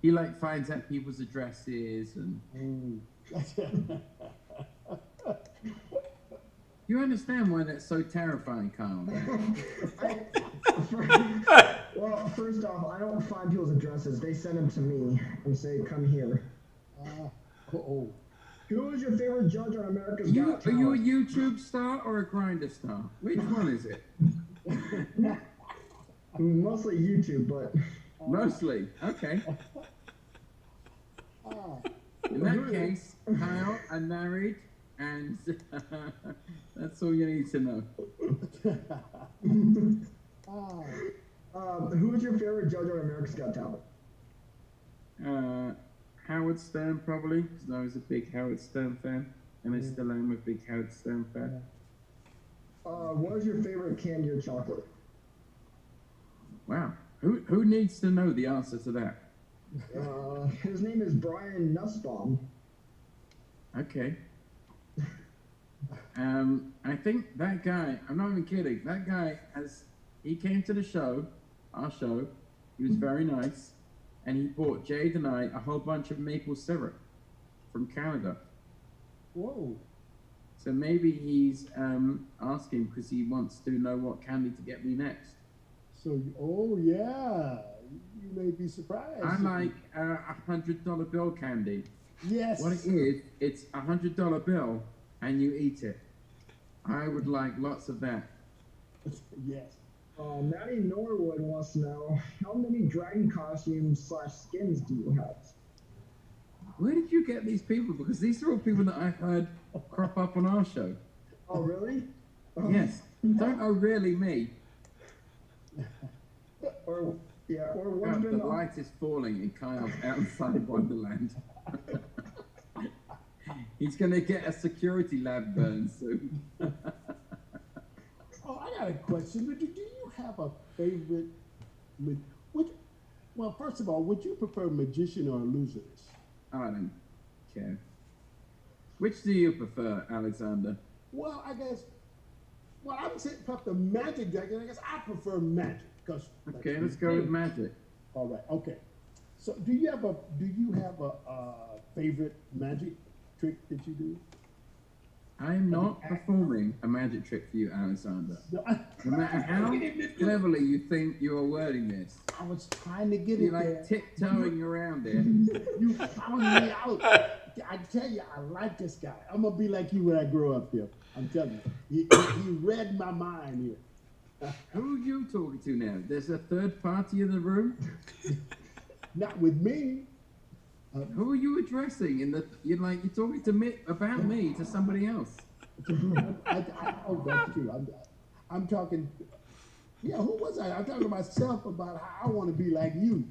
Speaker 3: He like finds out people's addresses and. You understand why that's so terrifying, Carl?
Speaker 1: Well, first off, I don't find people's addresses. They send them to me and say, "Come here."
Speaker 2: Oh.
Speaker 1: Who is your favorite judge on America's
Speaker 3: Are
Speaker 1: Got
Speaker 3: you a
Speaker 1: Talent?
Speaker 3: YouTube star or a grinder star? Which one is it?
Speaker 1: Mostly YouTube, but
Speaker 3: Mostly. Okay. In that case, Kyle, I'm married, and that's all you need to know.
Speaker 1: who is your favorite judge on America's Got Talent?
Speaker 3: Howard Stern, probably, because I was a big Howard Stern fan, and I still am a big Howard Stern fan.
Speaker 1: What is your favorite candy or chocolate?
Speaker 3: Wow. Who needs to know the answer to that?
Speaker 1: His name is Brian Nussbaum.
Speaker 3: Okay. I think that guy, I'm not even kidding, that guy he came to the show, our show, he was very nice, and he bought Jade and I a whole bunch of maple syrup from Canada.
Speaker 2: Whoa.
Speaker 3: So maybe he's asking because he wants to know what candy to get me next.
Speaker 2: So, oh yeah, you may be surprised.
Speaker 3: I like $100 bill candy.
Speaker 2: Yes.
Speaker 3: What it is, it's $100 bill, and you eat it. I would like lots of that.
Speaker 2: Yes.
Speaker 1: Maddie Norwood wants to know, how many dragon costumes / skins do you have?
Speaker 3: Where did you get these people? Because these are all people that I heard crop up on our show.
Speaker 1: Oh, really?
Speaker 3: Yes. Don't know really me.
Speaker 1: Or what's
Speaker 3: God,
Speaker 1: been
Speaker 3: the light is falling in Kyle's outside Wonderland. He's going to get a security lab burn soon.
Speaker 2: Oh, I got a question. Do you have a favorite? Well, first of all, would you prefer magician or illusionist?
Speaker 3: I don't care. Which do you prefer, Alexander?
Speaker 2: Well, I guess. Well, I would say the magic dragon. I guess I prefer magic because.
Speaker 3: Okay, let's go with magic.
Speaker 2: All right. Okay. So, do you have a favorite magic trick that you do?
Speaker 3: I'm not performing a magic trick for you, Alexander.
Speaker 2: No,
Speaker 3: No matter how cleverly you think you are wording this,
Speaker 2: I was trying to get
Speaker 3: you're
Speaker 2: it there.
Speaker 3: like tiptoeing around it.
Speaker 2: You found me out. I tell you, I like this guy. I'm gonna be like you when I grow up, Piff. I'm telling you, he read my mind here.
Speaker 3: Who are you talking to now? There's a third party in the room?
Speaker 2: Not with me.
Speaker 3: Who are you addressing? You're talking to me about me to somebody else.
Speaker 2: Oh, that's true. I'm talking. Yeah, who was I? I'm talking to myself about how I want to be like you.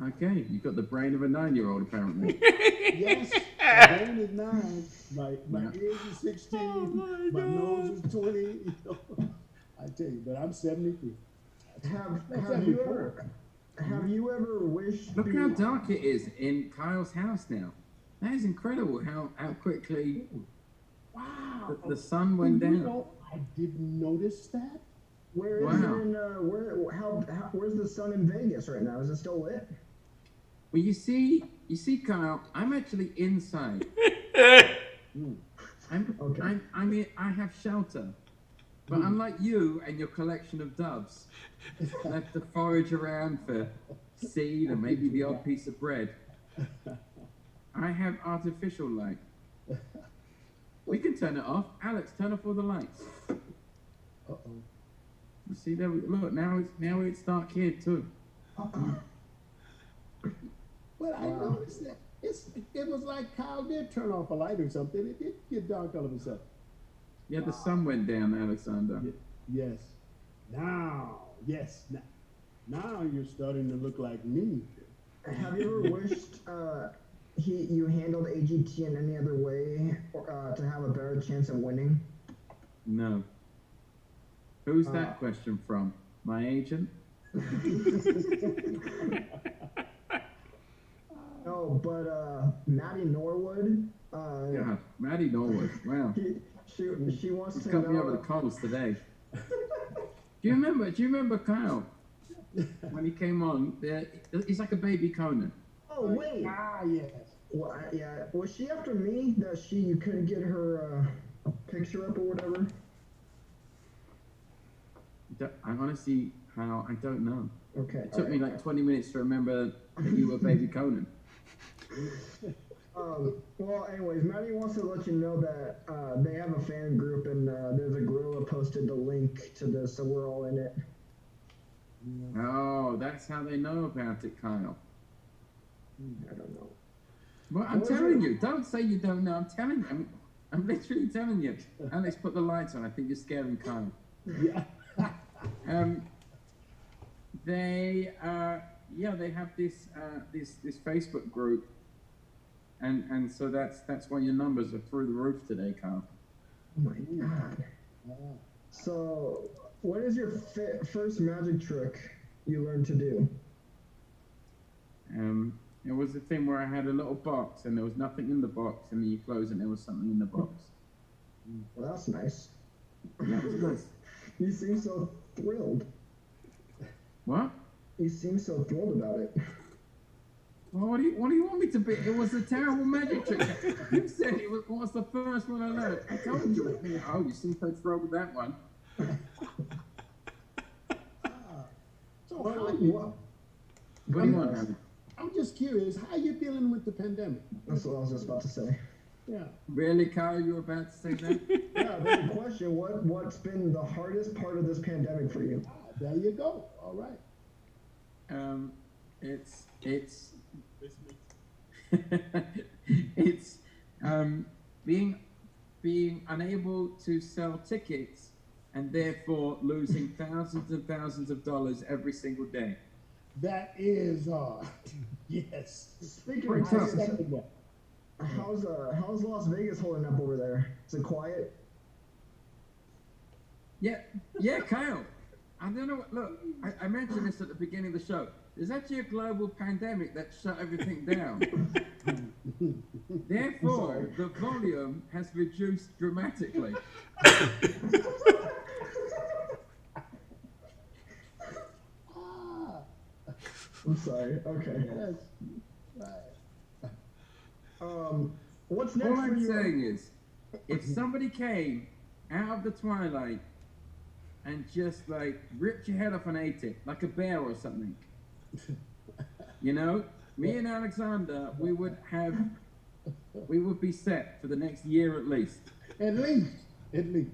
Speaker 3: Okay, you've got the brain of a 9-year-old apparently.
Speaker 2: Yes, my brain is 9. My ears is 16. My nose is 20. You know, I tell you, but I'm 73.
Speaker 1: Have you ever wished?
Speaker 3: Look how dark it is in Kyle's house now. That is incredible how quickly
Speaker 2: Wow.
Speaker 3: the sun went down.
Speaker 2: You know, I didn't notice that.
Speaker 1: Where is it in, where's the sun in Vegas right now? Is it still lit?
Speaker 3: Well, you see, Kyle, I'm actually inside. I have shelter. But unlike you and your collection of doves, I have to forage around for seed and maybe the odd piece of bread. I have artificial light. We can turn it off. Alex, turn off all the lights.
Speaker 2: Uh-oh.
Speaker 3: You see there? Look, now it's dark here too.
Speaker 2: Well, I noticed that it was like Kyle did turn off a light or something. It did get dark all of a sudden.
Speaker 3: Yeah, the sun went down, Alexander.
Speaker 2: Yes. Now you're starting to look like me.
Speaker 1: Have you ever wished you handled AGT in any other way to have a better chance of winning?
Speaker 3: No. Who's that question from? My agent?
Speaker 1: No, but Maddie Norwood.
Speaker 3: God, Maddie Norwood. Wow.
Speaker 1: She wants to
Speaker 3: cut me over
Speaker 1: know.
Speaker 3: the coals today. Do you remember Kyle when he came on? He's like a baby Conan.
Speaker 1: Oh wait.
Speaker 2: Yes.
Speaker 1: Well, yeah. Was she after me that you couldn't get her picture up or whatever?
Speaker 3: I honestly, Kyle, I don't know.
Speaker 1: Okay.
Speaker 3: It took me like 20 minutes to remember that you were baby Conan.
Speaker 1: Well, anyways, Maddie wants to let you know that they have a fan group and there's a gorilla posted the link to this, so we're all in it.
Speaker 3: Oh, that's how they know about it, Kyle.
Speaker 1: I don't know.
Speaker 3: Well, I'm telling you. Don't say you don't know. I'm telling you. I'm literally telling you. Alex, put the lights on. I think you're scaring Kyle.
Speaker 2: Yeah.
Speaker 3: They have this Facebook group, and so that's why your numbers are through the roof today, Kyle.
Speaker 1: Oh my god. So, what is your first magic trick you learned to do?
Speaker 3: It was the thing where I had a little box and there was nothing in the box, and then you close and there was something in the box.
Speaker 1: Well, that's nice.
Speaker 3: That was nice.
Speaker 1: You seem so thrilled.
Speaker 3: What?
Speaker 1: You seem so thrilled about it.
Speaker 3: Well, what do you want me to be? It was a terrible magic trick. You said it was what's the first one I learned. I told you. Oh, you seem to throw with that one.
Speaker 2: So
Speaker 1: What?
Speaker 2: how
Speaker 1: What?
Speaker 2: you,
Speaker 1: what?
Speaker 3: What do you want, Andy?
Speaker 2: I'm just curious, how you dealing with the pandemic?
Speaker 1: That's what I was just about to say.
Speaker 2: Yeah.
Speaker 3: Really, Kyle? You were about to say that?
Speaker 1: Yeah, but the question: what's been the hardest part of this pandemic for you?
Speaker 2: There you go. All right.
Speaker 3: It's it's being unable to sell tickets and therefore losing thousands and thousands of dollars every single day.
Speaker 2: That is hard. Yes.
Speaker 1: Speaking
Speaker 3: Pretty
Speaker 1: of
Speaker 3: tough.
Speaker 1: tickets, how's Las Vegas holding up over there? Is it quiet?
Speaker 3: Yeah, Kyle. I don't know. Look, I mentioned this at the beginning of the show. There's actually a global pandemic that shut everything down. Therefore, the volume has reduced dramatically.
Speaker 2: Ah,
Speaker 1: I'm sorry. Okay.
Speaker 2: yes. Right.
Speaker 1: What's next
Speaker 3: All
Speaker 1: for
Speaker 3: I'm
Speaker 1: you?
Speaker 3: saying is, if somebody came out of the twilight and just like ripped your head off and ate it, like a bear or something, you know, me and Alexander, we would be set for the next year at least.
Speaker 2: At least. At least.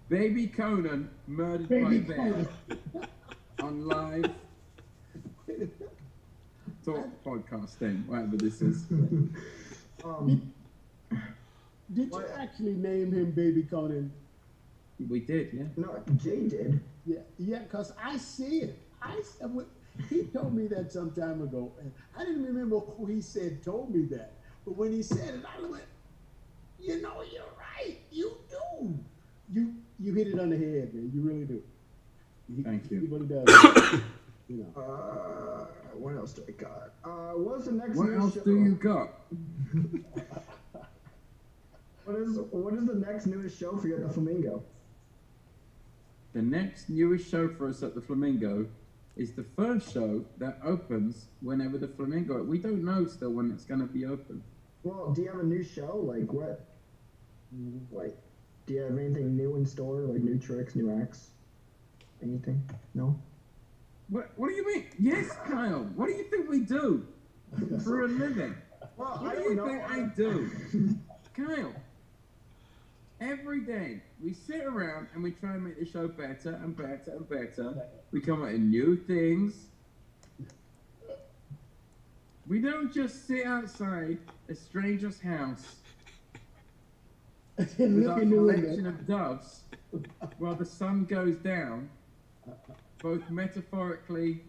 Speaker 3: Baby Conan murdered
Speaker 2: Baby
Speaker 3: by bear
Speaker 2: Conan.
Speaker 3: on live talk podcasting, whatever this is.
Speaker 2: Did you actually name him Baby Conan?
Speaker 3: We did, yeah.
Speaker 1: No, Jay did.
Speaker 2: Yeah, because I see it. He told me that some time ago, and I didn't remember who he said told me that. But when he said it, I went, you know, you're right. You do. You hit it on the head, man. You really do.
Speaker 3: Thank you.
Speaker 2: He really does. You know.
Speaker 1: What else do I got? What's the next
Speaker 3: What
Speaker 1: news
Speaker 3: else
Speaker 1: show?
Speaker 3: do you got?
Speaker 1: What is the next newest show for you at the Flamingo?
Speaker 3: The next newest show for us at the Flamingo is the first show that opens whenever the Flamingo. We don't know still when it's going to be open.
Speaker 1: Well, do you have a new show? Like what? Like, do you have anything new in store? Like new tricks, new acts? Anything? No?
Speaker 3: What do you mean? Yes, Kyle. What do you think we do for a living?
Speaker 1: Well,
Speaker 3: What
Speaker 1: I
Speaker 3: do
Speaker 1: don't
Speaker 3: you
Speaker 1: know.
Speaker 3: think I do? Kyle, every day we sit around and we try and make the show better and better and better. We come up with new things. We don't just sit outside a stranger's house
Speaker 2: And
Speaker 3: with
Speaker 2: look
Speaker 3: our
Speaker 2: in the
Speaker 3: collection
Speaker 2: window.
Speaker 3: of doves while the sun goes down, both metaphorically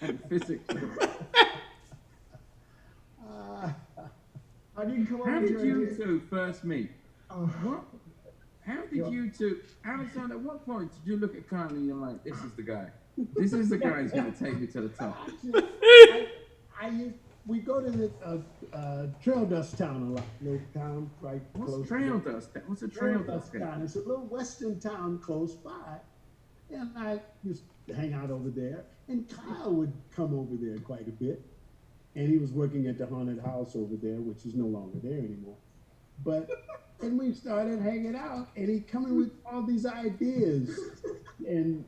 Speaker 3: and physically.
Speaker 1: How do you come up
Speaker 3: How
Speaker 1: with
Speaker 3: did
Speaker 1: your
Speaker 3: you
Speaker 1: idea?
Speaker 3: two first meet?
Speaker 1: Oh,
Speaker 3: What? How did you two, Alexander, at what point did you look at Kyle and you're like, this is the guy? This is the guy who's going to take me to the top.
Speaker 2: We go to the Trail Dust Town a lot. Little town right close.
Speaker 3: What's trail
Speaker 2: to
Speaker 3: dust? What's a
Speaker 2: Trail
Speaker 3: trail
Speaker 2: Dust
Speaker 3: dust?
Speaker 2: Town. It's a little western town close by. And I used to hang out over there. And Kyle would come over there quite a bit. And he was working at the haunted house over there, which is no longer there anymore. But and we started hanging out, and he coming with all these ideas, and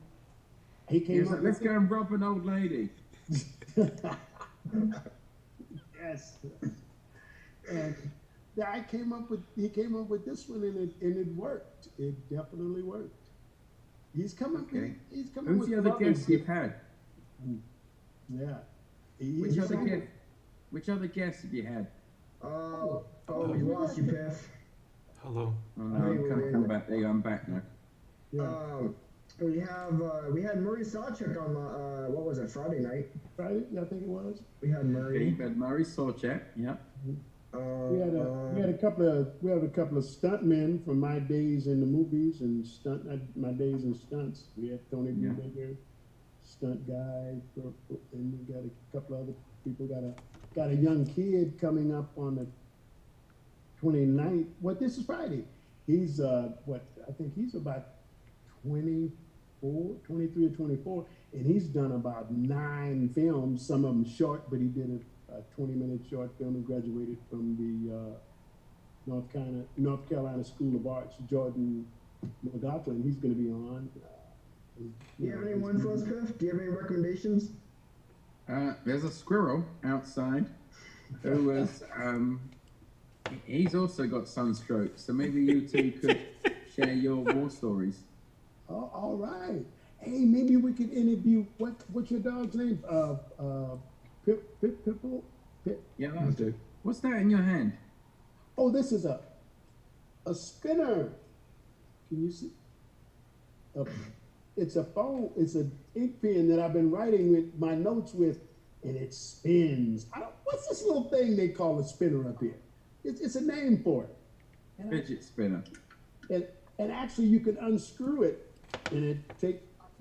Speaker 2: he
Speaker 3: He
Speaker 2: came
Speaker 3: was
Speaker 2: up.
Speaker 3: like, let's go and rob an old lady.
Speaker 2: Yes. And he came up with this one, and it worked. It definitely worked. He's coming.
Speaker 3: Okay.
Speaker 2: He's coming
Speaker 3: Who's
Speaker 2: with
Speaker 3: the other
Speaker 2: brothers.
Speaker 3: guests you've had?
Speaker 2: Yeah.
Speaker 3: Which other guests have you had?
Speaker 1: we lost you, Piff.
Speaker 4: Hello.
Speaker 3: Oh no, I'm kind of come back. There you go, I'm back now.
Speaker 2: Yeah.
Speaker 1: We had Murray Sawchuk on what was it, Friday night?
Speaker 2: Friday, I think it was.
Speaker 1: We had
Speaker 3: Okay,
Speaker 1: Murray.
Speaker 3: you've had Murray Sawchuk, yeah.
Speaker 2: We had a couple of stuntmen from my days in the movies and my days in stunts. We had Tony
Speaker 3: Yeah.
Speaker 2: Brubaker, stunt guy, and we got a couple other people. Got a young kid coming up on the 29th. What, this is Friday. He's I think he's about 24, 23 or 24, and he's done about 9 films. Some of them short, but he did a 20-minute short film. He graduated from the North Carolina School of Arts. Jordan McLaughlin, he's going to be on.
Speaker 1: Do you have anyone for us, Piff? Do you have any recommendations?
Speaker 3: There's a squirrel outside who was, he's also got sunstroke, so maybe you two could share your war stories.
Speaker 2: Oh, all right. Hey, maybe we could interview, what's your dog's name? Pip?
Speaker 3: Yeah, that'll do. What's that in your hand?
Speaker 2: Oh, this is a spinner. Can you see? It's a phone. It's an ink pen that I've been writing with my notes with, and it spins. What's this little thing they call a spinner up here? It's a name for it. And
Speaker 3: Fidget spinner.
Speaker 2: And actually, you can unscrew it, and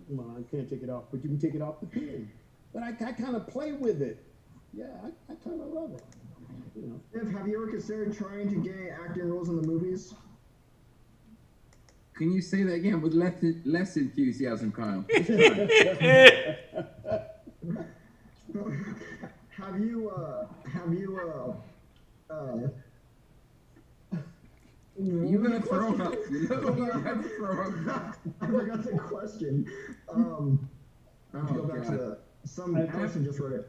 Speaker 2: well, I can't take it off, but you can take it off the pin. But I kind of play with it. Yeah, I kind of love it. You know.
Speaker 1: Piff, have you ever considered trying to get acting roles in the movies?
Speaker 3: Can you say that again with less enthusiasm, Kyle?
Speaker 1: Have you
Speaker 3: You're gonna throw up. You're gonna throw up.
Speaker 1: I forgot the question. Go back to some person just wrote it.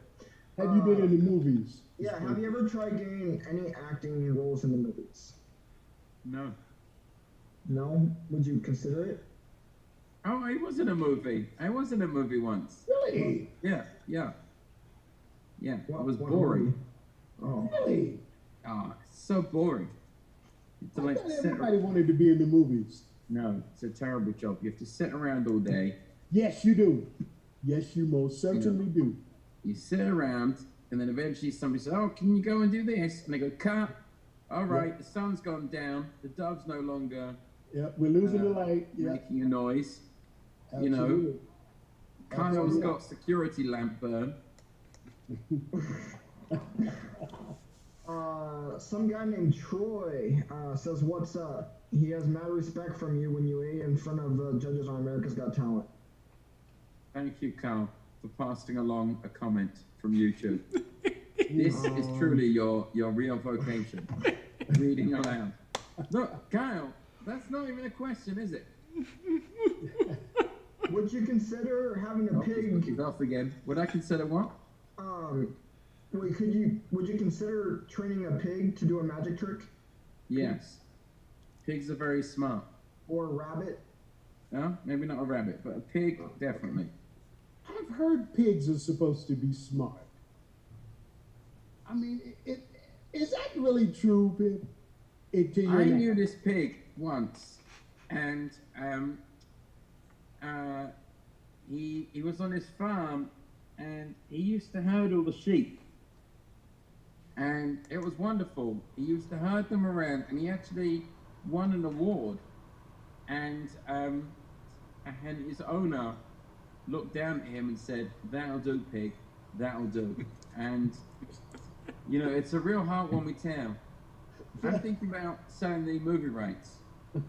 Speaker 2: Have you been in the movies?
Speaker 1: Yeah, have you ever tried getting any acting roles in the movies?
Speaker 3: No.
Speaker 1: No? Would you consider it?
Speaker 3: Oh, I was in a movie. I was in a movie once.
Speaker 2: Really?
Speaker 3: Yeah. It was
Speaker 1: What
Speaker 3: boring.
Speaker 1: movie? Oh.
Speaker 2: Really?
Speaker 3: Ah, so boring.
Speaker 2: I thought everybody wanted to be in the movies.
Speaker 3: No, it's a terrible job. You have to sit around all day.
Speaker 2: Yes, you do. Yes, you most certainly do.
Speaker 3: You sit around, and then eventually somebody says, "Oh, can you go and do this?" And they go, "Cut." All right, the sun's gone down. The dove's no longer.
Speaker 2: Yeah, we're losing the light. Yeah,
Speaker 3: making a noise.
Speaker 2: absolutely.
Speaker 3: You know, Kyle's got security lamp burn.
Speaker 1: Some guy named Troy says, "What's up?" He has mad respect from you when you ate in front of the judges on America's Got Talent.
Speaker 3: Thank you, Kyle, for passing along a comment from YouTube. This is truly your real vocation. Reading aloud. Look, Kyle, that's not even a question, is it?
Speaker 1: Would you consider having a pig?
Speaker 3: He's off again. Would I consider what?
Speaker 1: Would you consider training a pig to do a magic trick?
Speaker 3: Yes. Pigs are very smart.
Speaker 1: Or a rabbit?
Speaker 3: No, maybe not a rabbit, but a pig, definitely.
Speaker 2: I've heard pigs are supposed to be smart. I mean, is that really true, Pip?
Speaker 3: I knew this pig once, and he was on his farm, and he used to herd all the sheep, and it was wonderful. He used to herd them around, and he actually won an award, and his owner looked down at him and said, "That'll do, pig, that'll do." And you know, it's a real heartwarming tale. I'm thinking about selling the movie rights.
Speaker 2: I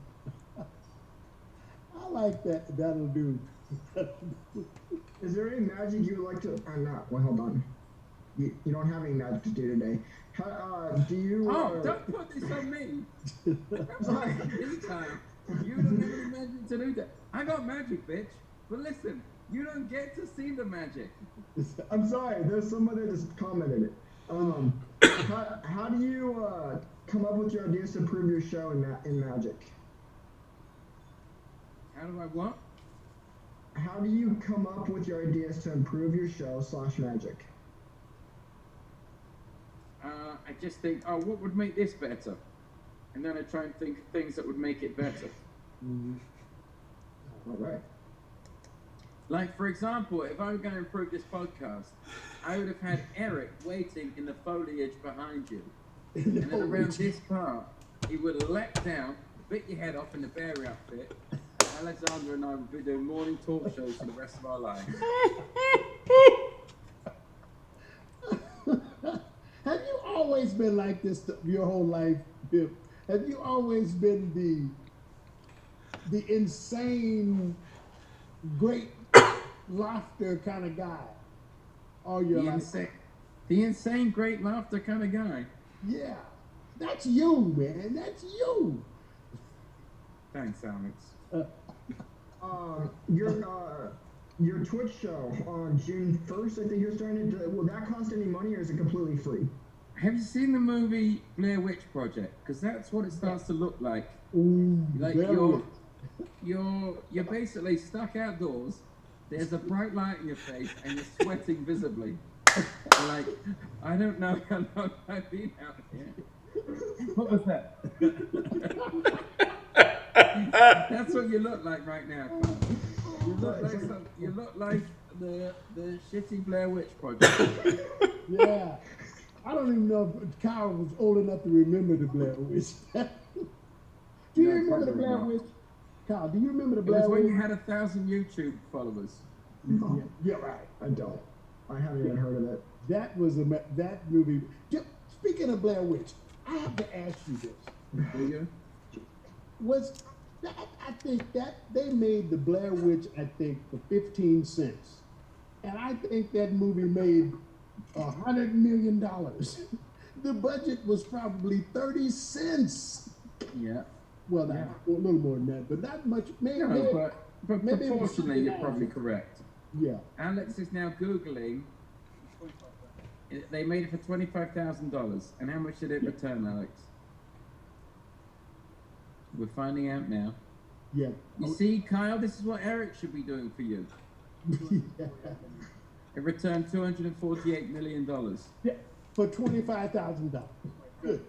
Speaker 2: like that. That'll do.
Speaker 1: Is there any magic you would like to? Not. Well, hold on. You don't have any magic to do today. Do you?
Speaker 3: Don't put this on me.
Speaker 1: Sorry.
Speaker 3: This time, you don't have any magic to do that. I got magic, bitch. But listen, you don't get to see the magic.
Speaker 1: I'm sorry. There's someone that just commented it. How do you come up with your ideas to improve your show in magic?
Speaker 3: How do I what?
Speaker 1: How do you come up with your ideas to improve your show / magic?
Speaker 3: I just think, what would make this better? And then I try and think of things that would make it better.
Speaker 2: Mm-hmm.
Speaker 1: All right.
Speaker 3: Like, for example, if I were going to improve this podcast, I would have had Eric waiting in the foliage behind you. And then around this part, he would have leapt down, bit your head off in the bear outfit. Alexandra and I would be doing morning talk shows for the rest of our lives.
Speaker 2: Have you always been like this your whole life, Bill? Have you always been the insane, great laughter kind of guy all your life?
Speaker 3: The insane great laughter kind of guy.
Speaker 2: Yeah, that's you, man. That's you.
Speaker 3: Thanks, Alex.
Speaker 1: Your Twitch show on June 1st, I think you're starting it. Will that cost any money or is it completely free?
Speaker 3: Have you seen the movie Blair Witch Project? Because that's what it starts to look like.
Speaker 2: Ooh,
Speaker 3: Like you're basically stuck outdoors. There's a bright light in your face, and you're sweating visibly. You're like, I don't know how long I've been out here. What was that? That's what you look like right now. You look like the shitty Blair Witch Project.
Speaker 2: Yeah. I don't even know if Kyle was old enough to remember the Blair Witch. Do you remember the Blair Witch? Kyle, do you remember the Blair Witch?
Speaker 3: It was when you had 1,000 YouTube followers.
Speaker 2: No. Yeah, right.
Speaker 1: I don't. I haven't even heard of it.
Speaker 2: That was that movie. Speaking of Blair Witch, I have to ask you this.
Speaker 3: Do you?
Speaker 2: Was that, I think that they made the Blair Witch, I think, for 15 cents. And I think that movie made $100 million. The budget was probably 30 cents.
Speaker 3: Yeah.
Speaker 2: Well, a little more than that, but not much. Maybe,
Speaker 3: but
Speaker 2: maybe
Speaker 3: proportionally, you're probably correct.
Speaker 2: Yeah.
Speaker 3: Alex is now Googling. They made it for $25,000. And how much did it return, Alex? We're finding out now.
Speaker 2: Yeah.
Speaker 3: You see, Kyle, this is what Eric should be doing for you.
Speaker 2: Yeah.
Speaker 3: It returned $248 million.
Speaker 2: Yeah, for $25,000. Good.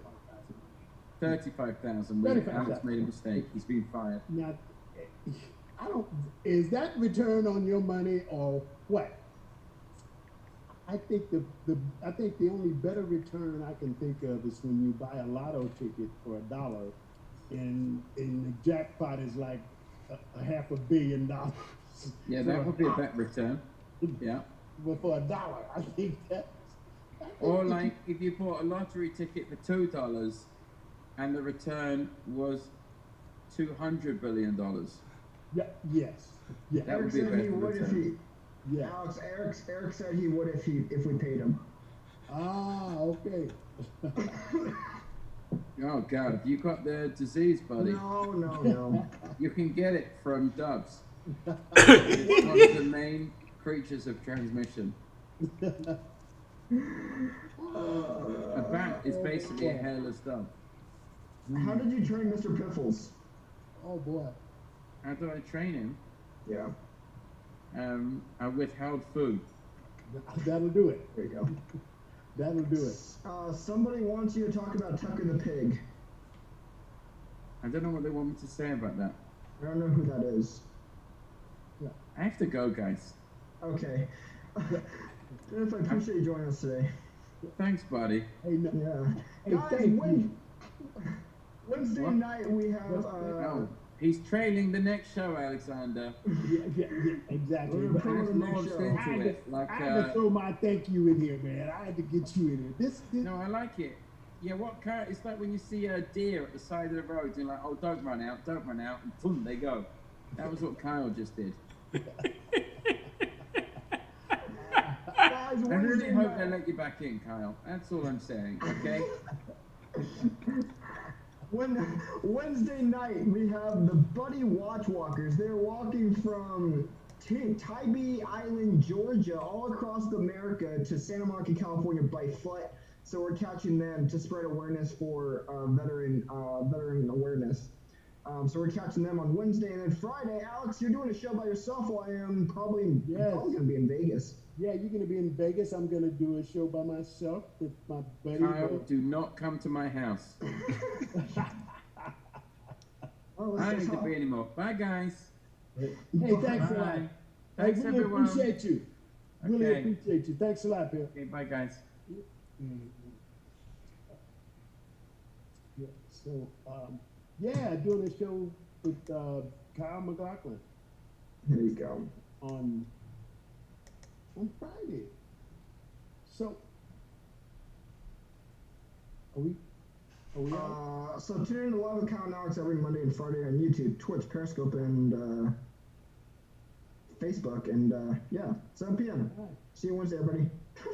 Speaker 3: 35,000. Alex made a mistake. He's been fired.
Speaker 2: Now, I don't. Is that return on your money or what? I think I think the only better return I can think of is when you buy a lotto ticket for $1, and the jackpot is like a $500 million.
Speaker 3: Yeah, that would be a better return. Yeah.
Speaker 2: But for $1, I think that.
Speaker 3: Or like if you bought a lottery ticket for $2 and the return was $200 billion.
Speaker 2: Yeah. Yes. Yeah.
Speaker 3: That would be a better return.
Speaker 2: Yeah.
Speaker 1: Alex, Eric said he would if we paid him.
Speaker 2: Ah, okay.
Speaker 3: Oh God, if you got the disease, buddy.
Speaker 1: No.
Speaker 3: You can get it from doves. It's one of the main creatures of transmission. A bat is basically a hairless dove.
Speaker 1: How did you train Mr. Piffles?
Speaker 2: Oh boy.
Speaker 3: How do I train him?
Speaker 1: Yeah.
Speaker 3: I withheld food.
Speaker 2: That'll do it.
Speaker 1: There you go.
Speaker 2: That'll do it.
Speaker 1: Somebody wants you to talk about Tucker the Pig.
Speaker 3: I don't know what they want me to say about that.
Speaker 1: I don't know who that is.
Speaker 2: Yeah.
Speaker 3: I have to go, guys.
Speaker 1: Okay. If I appreciate you joining us today.
Speaker 3: Thanks, buddy.
Speaker 2: Hey, no,
Speaker 1: Yeah.
Speaker 2: Hey,
Speaker 1: Guys,
Speaker 2: thank you.
Speaker 1: Wednesday night we have.
Speaker 3: Oh, he's trailing the next show, Alexander.
Speaker 2: Yeah, exactly.
Speaker 1: We're
Speaker 2: But
Speaker 1: putting
Speaker 2: I,
Speaker 1: the next
Speaker 3: launched
Speaker 1: show.
Speaker 3: into it. Like,
Speaker 2: I had to throw my thank you in here, man. I had to get you in here. This
Speaker 3: no, I like it. Yeah, what kind? It's like when you see a deer at the side of the road, and you're like, oh, don't run out, and boom, they go. That was what Kyle just did.
Speaker 1: Guys,
Speaker 3: I really hope they let you back in, Kyle. That's all I'm saying, okay?
Speaker 1: Wednesday night we have the Buddy Watchwalkers. They're walking from Tybee Island, Georgia, all across America to Santa Monica, California by foot. So we're catching them to spread awareness for veteran awareness. So we're catching them on Wednesday, and then Friday, Alex, you're doing a show by yourself. While I am probably going to be in Vegas.
Speaker 2: Yeah, you're going to be in Vegas. I'm going to do a show by myself with my buddy.
Speaker 3: Kyle, do not come to my house.
Speaker 1: Oh,
Speaker 3: I don't need to be anymore. Bye, guys.
Speaker 2: Hey, thanks a lot.
Speaker 3: Bye.
Speaker 2: Hey,
Speaker 3: Thanks,
Speaker 2: really
Speaker 3: everyone.
Speaker 2: appreciate you. Really
Speaker 3: Okay.
Speaker 2: appreciate you. Thanks a lot, Bill.
Speaker 3: Okay, bye, guys.
Speaker 2: Yeah, so, doing a show with Kyle McLaughlin
Speaker 1: There you go.
Speaker 2: on Friday. So, are we out?
Speaker 1: So tune in to Live with Kyle and Alex every Monday and Friday on YouTube, Twitch, Periscope, and Facebook. And 7 p.m.
Speaker 2: All right.
Speaker 1: See you Wednesday, everybody.